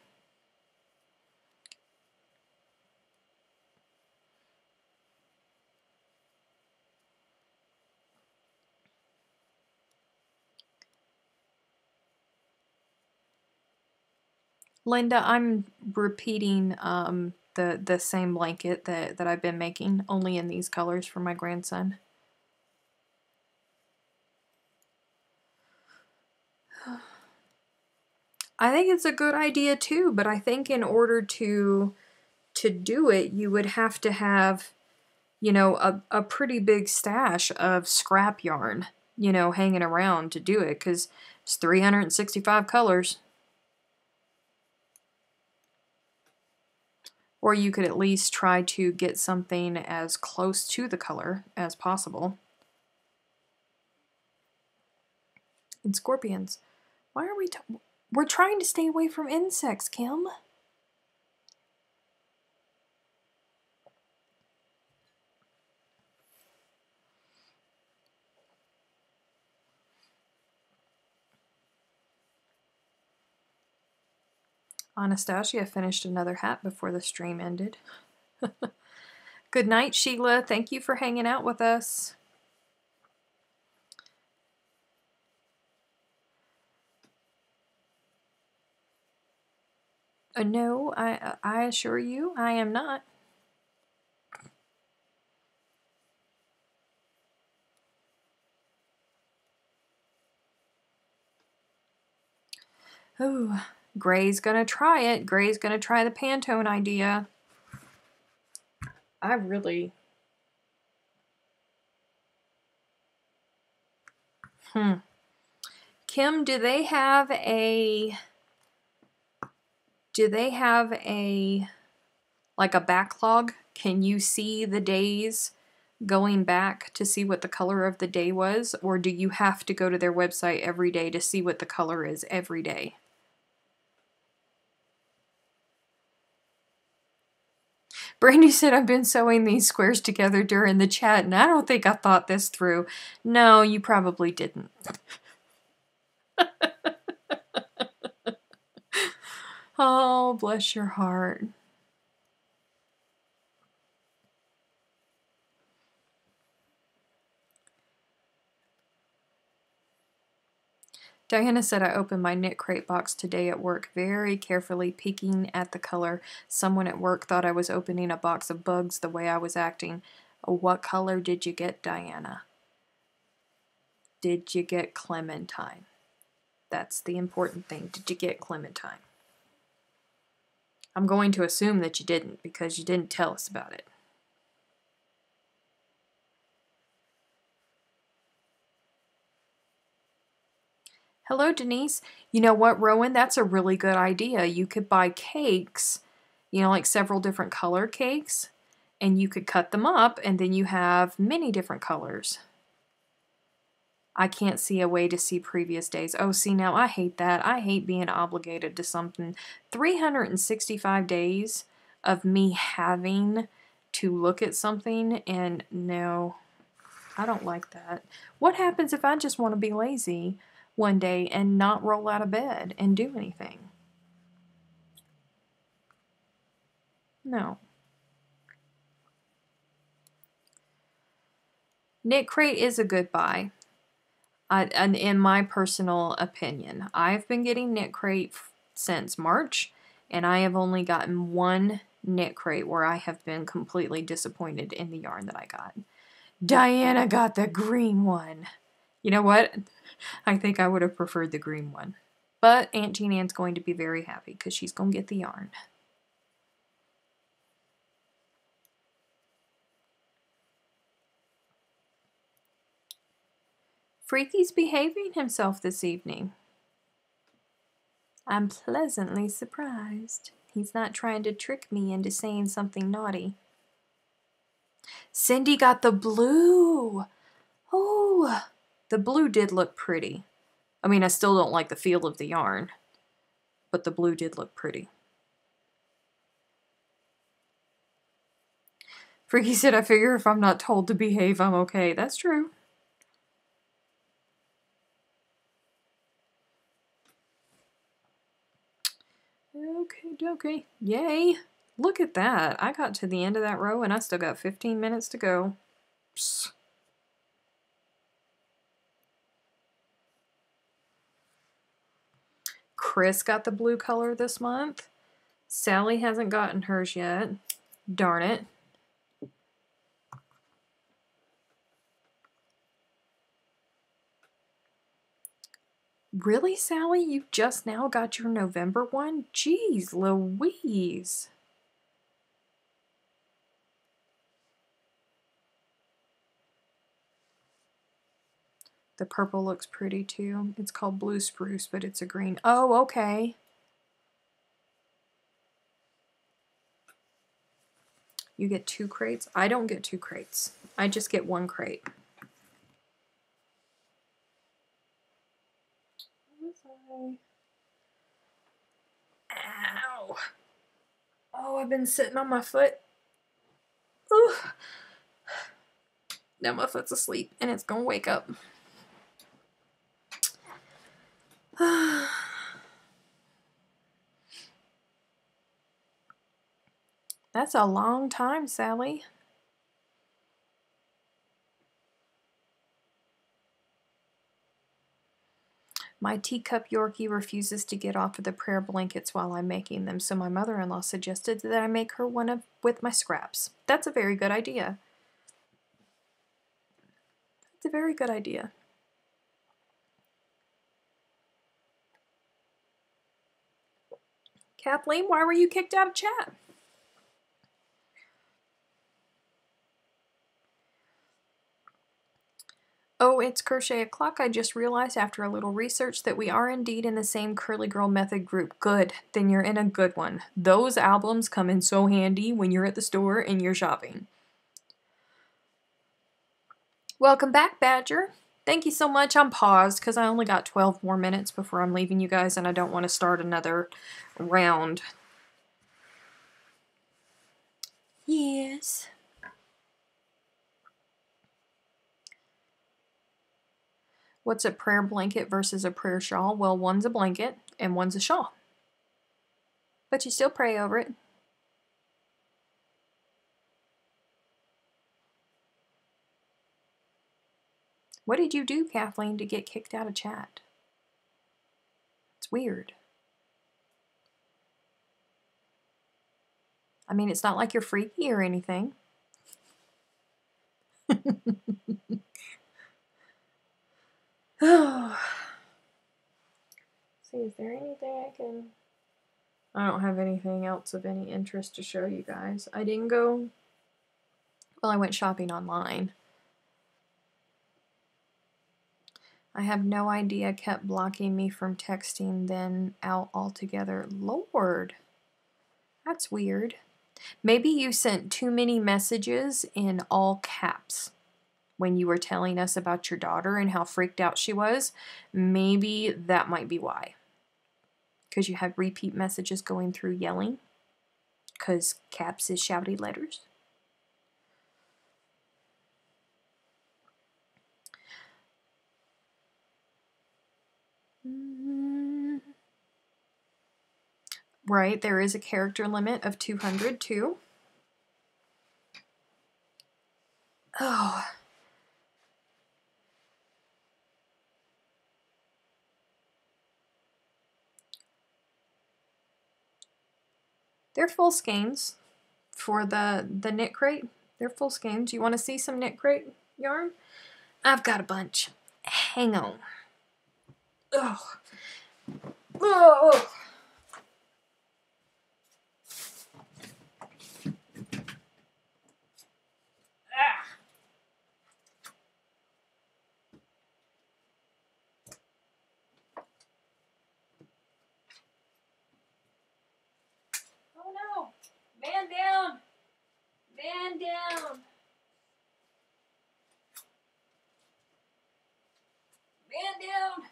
Linda, I'm repeating the same blanket that I've been making, only in these colors for my grandson. I think it's a good idea too, but I think in order to do it, you would have to have, you know, a pretty big stash of scrap yarn, you know, hanging around to do it, because it's 365 colors. Or you could at least try to get something as close to the color as possible. And scorpions. Why are we... We're trying to stay away from insects, Kim. Anastasia finished another hat before the stream ended. Good night, Sheila. Thank you for hanging out with us. No, I assure you, I am not. Oh, Gray's gonna try it. Gray's gonna try the Pantone idea. I really... Kim, do they have a... like a backlog? Can you see the days going back to see what the color of the day was? Or do you have to go to their website every day to see what the color is every day? Brandy said, I've been sewing these squares together during the chat, and I don't think I thought this through. No, you probably didn't. Oh, bless your heart. Diana said, I opened my knit crate box today at work, very carefully peeking at the color. Someone at work thought I was opening a box of bugs the way I was acting. What color did you get, Diana? Did you get clementine? That's the important thing. Did you get clementine? I'm going to assume that you didn't, because you didn't tell us about it. Hello, Denise. You know what, Rowan? That's a really good idea. You could buy cakes, you know, like several different color cakes, and you could cut them up, and then you have many different colors. I can't see a way to see previous days. Oh, see, now I hate that. I hate being obligated to something. 365 days of me having to look at something, and no, I don't like that. What happens if I just want to be lazy one day and not roll out of bed and do anything? No. Knit Crate is a good buy. And in my personal opinion, I've been getting Knit Crate since March, and I have only gotten one Knit Crate where I have been completely disappointed in the yarn that I got. Diana got the green one. You know what? I think I would have preferred the green one. But Aunt Jean Ann's going to be very happy because she's going to get the yarn. Freaky's behaving himself this evening. I'm pleasantly surprised. He's not trying to trick me into saying something naughty. Cindy got the blue. Oh, the blue did look pretty. I mean, I still don't like the feel of the yarn, but the blue did look pretty. Freaky said, I figure if I'm not told to behave, I'm okay. That's true. Okay. Yay. Look at that. I got to the end of that row and I still got 15 minutes to go. Psst. Chris got the blue color this month. Sally hasn't gotten hers yet. Darn it. Really, Sally? You just now got your November one? Jeez Louise. The purple looks pretty too. It's called Blue Spruce, but it's a green. Oh, okay. You get 2 crates? I don't get 2 crates. I just get 1 crate. Ow. Oh, I've been sitting on my foot. Ooh. Now my foot's asleep and it's gonna wake up. That's a long time, Sally. My teacup Yorkie refuses to get off of the prayer blankets while I'm making them, so my mother-in-law suggested that I make her one with my scraps. That's a very good idea. It's a very good idea. Kathleen, why were you kicked out of chat? Oh, it's Crochet O'Clock. I just realized after a little research that we are indeed in the same Curly Girl Method group. Good. Then you're in a good one. Those albums come in so handy when you're at the store and you're shopping. Welcome back, Badger. Thank you so much. I'm paused because I only got 12 more minutes before I'm leaving you guys and I don't want to start another round. Yes. What's a prayer blanket versus a prayer shawl? Well, one's a blanket and one's a shawl. But you still pray over it. What did you do, Kathleen, to get kicked out of chat? It's weird. I mean, it's not like you're freaky or anything. Oh. See, is there anything I can... I don't have anything else of any interest to show you guys. I didn't go... Well, I went shopping online. I have no idea kept blocking me from texting then out altogether. Lord. That's weird. Maybe you sent too many messages in all caps when you were telling us about your daughter and how freaked out she was. Maybe that might be why. Because you had repeat messages going through yelling. Because caps is shouty letters. Right, there is a character limit of 200 too. Oh. They're full skeins for the knit crate. They're full skeins. You want to see some knit crate yarn? I've got a bunch. Hang on. Oh. Oh. Ah. Oh no. Man down. Man down. Man down.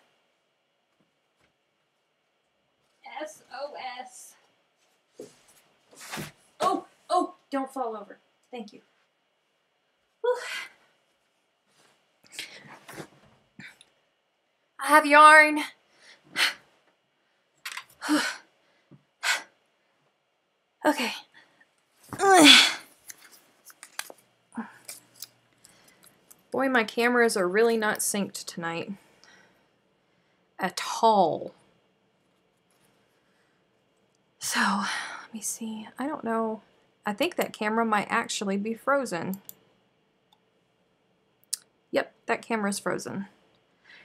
don't fall over. Thank you. Whew. I have yarn. Okay. Boy, my cameras are really not synced tonight. At all. So, let me see. I don't know. I think that camera might actually be frozen. Yep, that camera's frozen.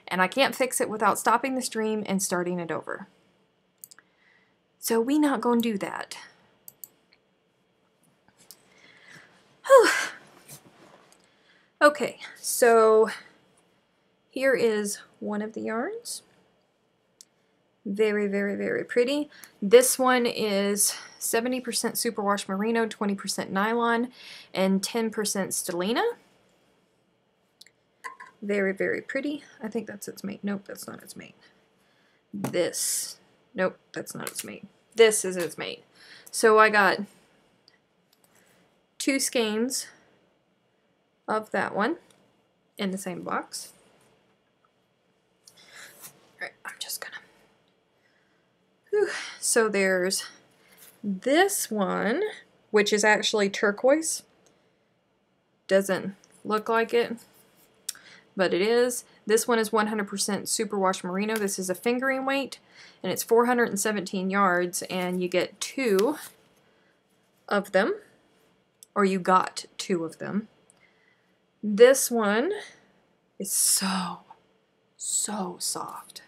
And I can't fix it without stopping the stream and starting it over. So we not gonna do that. Whew. Okay, so here is one of the yarns. Very, very, very pretty. This one is 70% superwash merino, 20% nylon, and 10% stellina. Very, very pretty. I think that's its mate. Nope, that's not its mate. This. Nope, that's not its mate. This is its mate. So I got 2 skeins of that one in the same box. Alright, I'm just gonna... Whew. So there's this one, which is actually turquoise. Doesn't look like it, but it is. This one is 100% superwash merino. This is a fingering weight, and it's 417 yards, and you get 2 of them, or you got 2 of them. This one is so soft.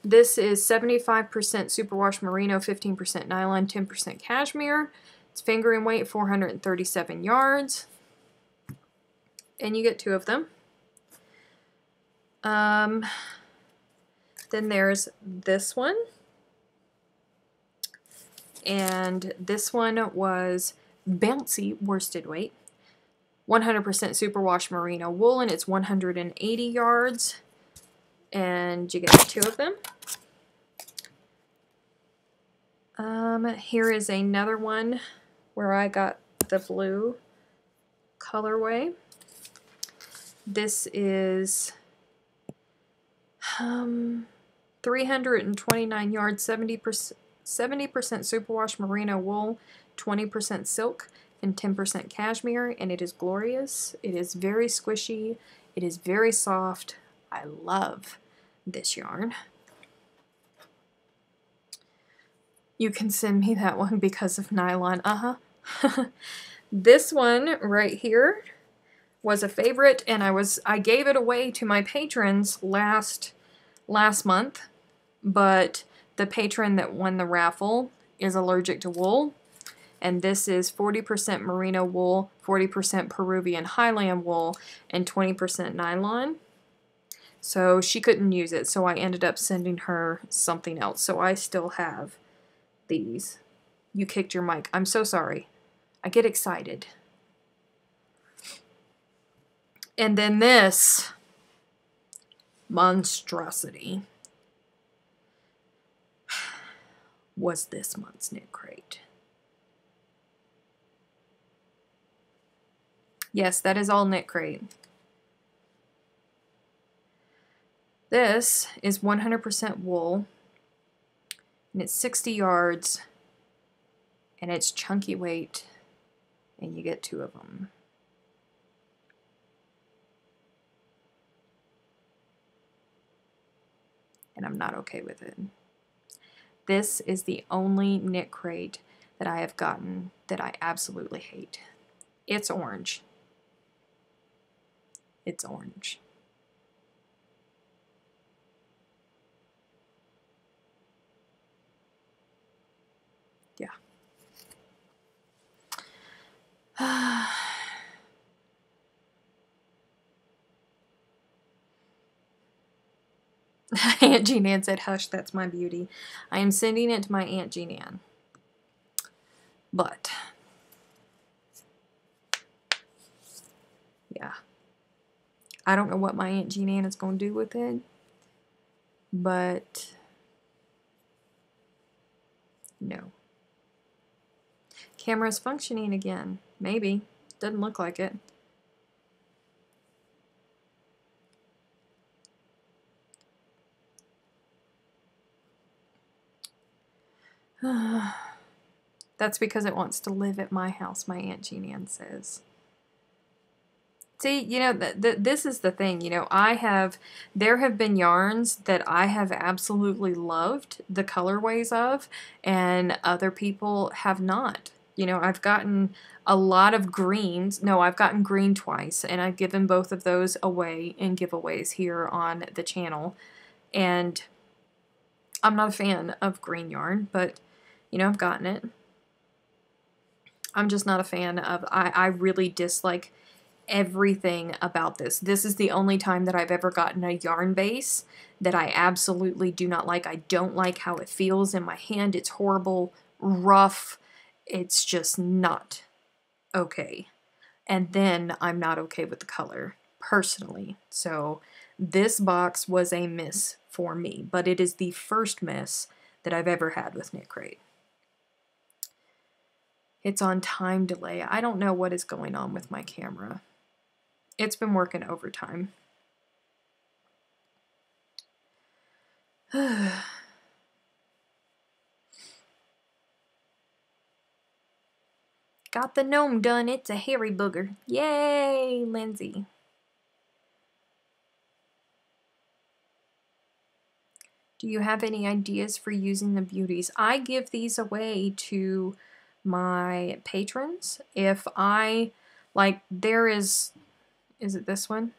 This is 75% superwash merino, 15% nylon, 10% cashmere. It's fingering weight, 437 yards. And you get 2 of them. Then there's this one. And this one was bouncy worsted weight. 100% superwash merino wool, and it's 180 yards. And you get 2 of them. Here is another one where I got the blue colorway. This is 329 yards, 70% superwash merino wool, 20% silk, and 10% cashmere, and it is glorious. It is very squishy. It is very soft. I love this yarn. You can send me that one because of nylon. This one right here was a favorite, and I gave it away to my patrons last month, but the patron that won the raffle is allergic to wool, and this is 40% merino wool, 40% Peruvian Highland wool, and 20% nylon. So she couldn't use it, so I ended up sending her something else. So I still have these. You kicked your mic. I'm so sorry. I get excited. And then this monstrosity was this month's knit crate. Yes, that is all knit crate. This is 100% wool, and it's 60 yards, and it's chunky weight, and you get 2 of them. And I'm not okay with it. This is the only knit crate that I have gotten that I absolutely hate. It's orange. It's orange. Yeah. Aunt Jean Ann said, hush, that's my beauty. I am sending it to my Aunt Jean Ann. But, yeah. I don't know what my Aunt Jean Ann is going to do with it. But, no. Camera's functioning again. Maybe. Doesn't look like it. That's because it wants to live at my house, my Aunt Jean Ann says. See, you know, this is the thing, you know, there have been yarns that I have absolutely loved the colorways of, and other people have not. You know, I've gotten a lot of greens. No, I've gotten green twice, and I've given both of those away in giveaways here on the channel. And I'm not a fan of green yarn, but, you know, I've gotten it. I'm just not a fan of, I really dislike everything about this. This is the only time that I've ever gotten a yarn base that I absolutely do not like. I don't like how it feels in my hand. It's horrible, rough. It's just not okay. And then I'm not okay with the color, personally. So this box was a miss for me, but it is the first miss that I've ever had with Knit Crate. It's on time delay. I don't know what is going on with my camera. It's been working overtime. Got the gnome done. It's a hairy booger. Yay, Lindsay. Do you have any ideas for using the beauties? I give these away to my patrons. If I, like, there is it this one?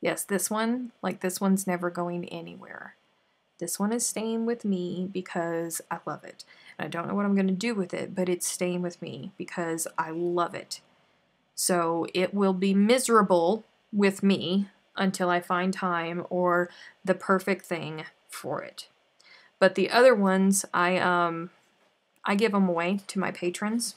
Yes, this one. Like, this one's never going anywhere. This one is staying with me because I love it. And I don't know what I'm going to do with it, but it's staying with me because I love it. So it will be miserable with me until I find time or the perfect thing for it. But the other ones, I give them away to my patrons.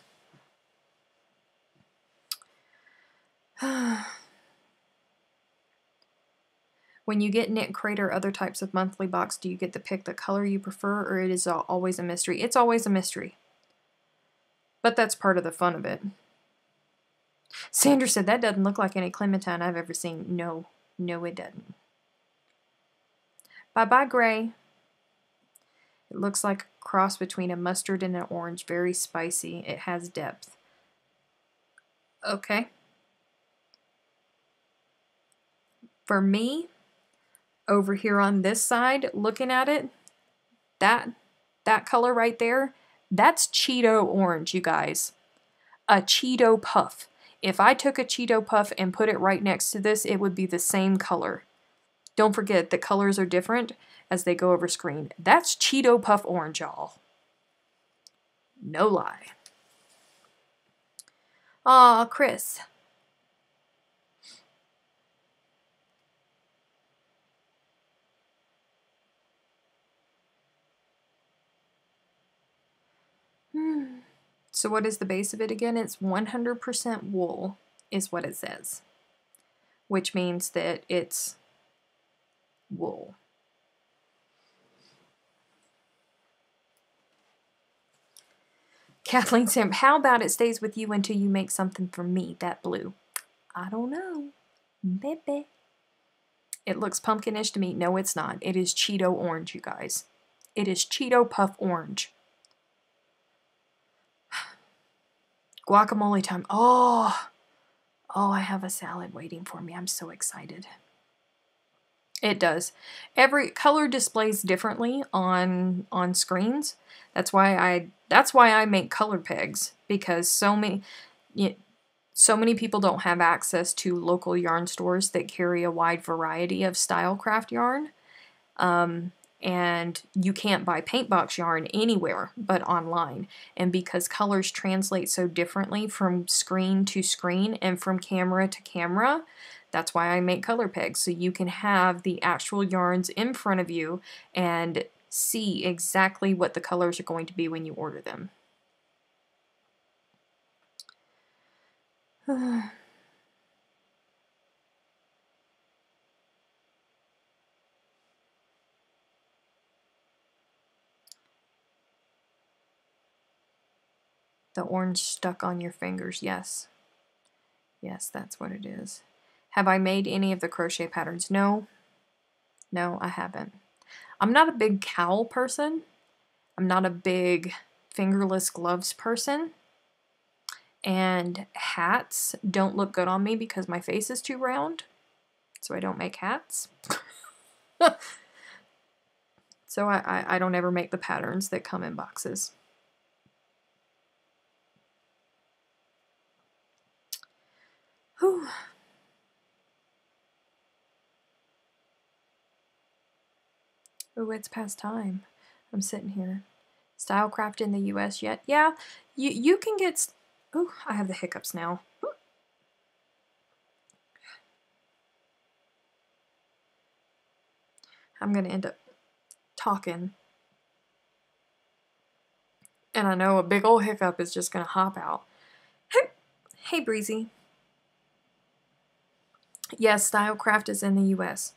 When you get Knit Crate or other types of monthly box, do you get to pick the color you prefer, or it is always a mystery? It's always a mystery. But that's part of the fun of it. Sandra said, that doesn't look like any clementine I've ever seen. No, no it doesn't. Bye-bye, Gray. It looks like a cross between a mustard and an orange. Very spicy. It has depth. Okay. For me, over here on this side, looking at it, that color right there, that's Cheeto orange, you guys. A Cheeto puff. If I took a Cheeto puff and put it right next to this, it would be the same color. Don't forget that colors are different as they go over screen. That's Cheeto puff orange, y'all. No lie. Aw, Chris. So what is the base of it again? It's 100% wool is what it says, which means that it's wool. Kathleen said, how about it stays with you until you make something for me, that blue? I don't know. Maybe. It looks pumpkinish to me. No, it's not. It is Cheeto orange, you guys. It is Cheeto puff orange. Guacamole time. Oh, I have a salad waiting for me. I'm so excited. It does. Every color displays differently on screens. That's why I make color pegs, because so many people don't have access to local yarn stores that carry a wide variety of style craft yarn. And you can't buy paint box yarn anywhere but online. And because colors translate so differently from screen to screen and from camera to camera, that's why I make color pegs, so you can have the actual yarns in front of you and see exactly what the colors are going to be when you order them. The orange stuck on your fingers, yes. Yes, that's what it is. Have I made any of the crochet patterns? No. No, I haven't. I'm not a big cowl person. I'm not a big fingerless gloves person. And hats don't look good on me because my face is too round. So I don't make hats. So I don't ever make the patterns that come in boxes. Whew. Oh, it's past time. I'm sitting here. Stylecraft in the US yet? Yeah, you can get... Oh, I have the hiccups now. I'm going to end up talking. And I know a big old hiccup is just going to hop out. Hey, Breezy. Yes, Stylecraft is in the US.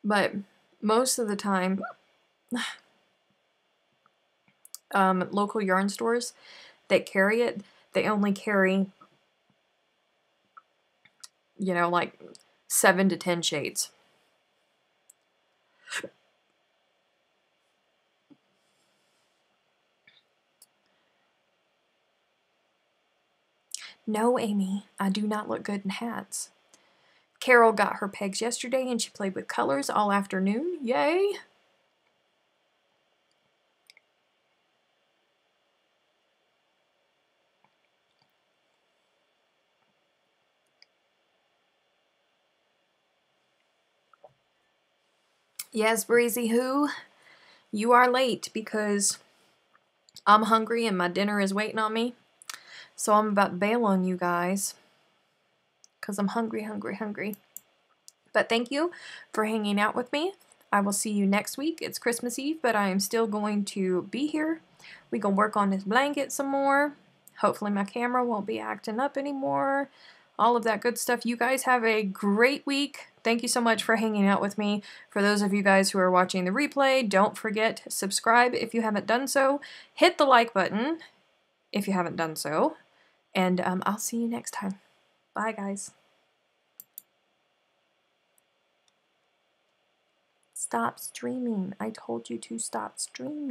But most of the time, local yarn stores that carry it, they only carry, you know, like 7 to 10 shades. No, Amy, I do not look good in hats. Carol got her pegs yesterday and she played with colors all afternoon. Yay! Yes, Breezy, who? You are late because I'm hungry and my dinner is waiting on me. So I'm about to bail on you guys because I'm hungry, hungry, hungry. But thank you for hanging out with me. I will see you next week. It's Christmas Eve, but I am still going to be here. We can work on this blanket some more. Hopefully my camera won't be acting up anymore. All of that good stuff. You guys have a great week. Thank you so much for hanging out with me. For those of you guys who are watching the replay, don't forget to subscribe if you haven't done so. Hit the like button if you haven't done so. And I'll see you next time. Bye, guys. Stop streaming. I told you to stop streaming.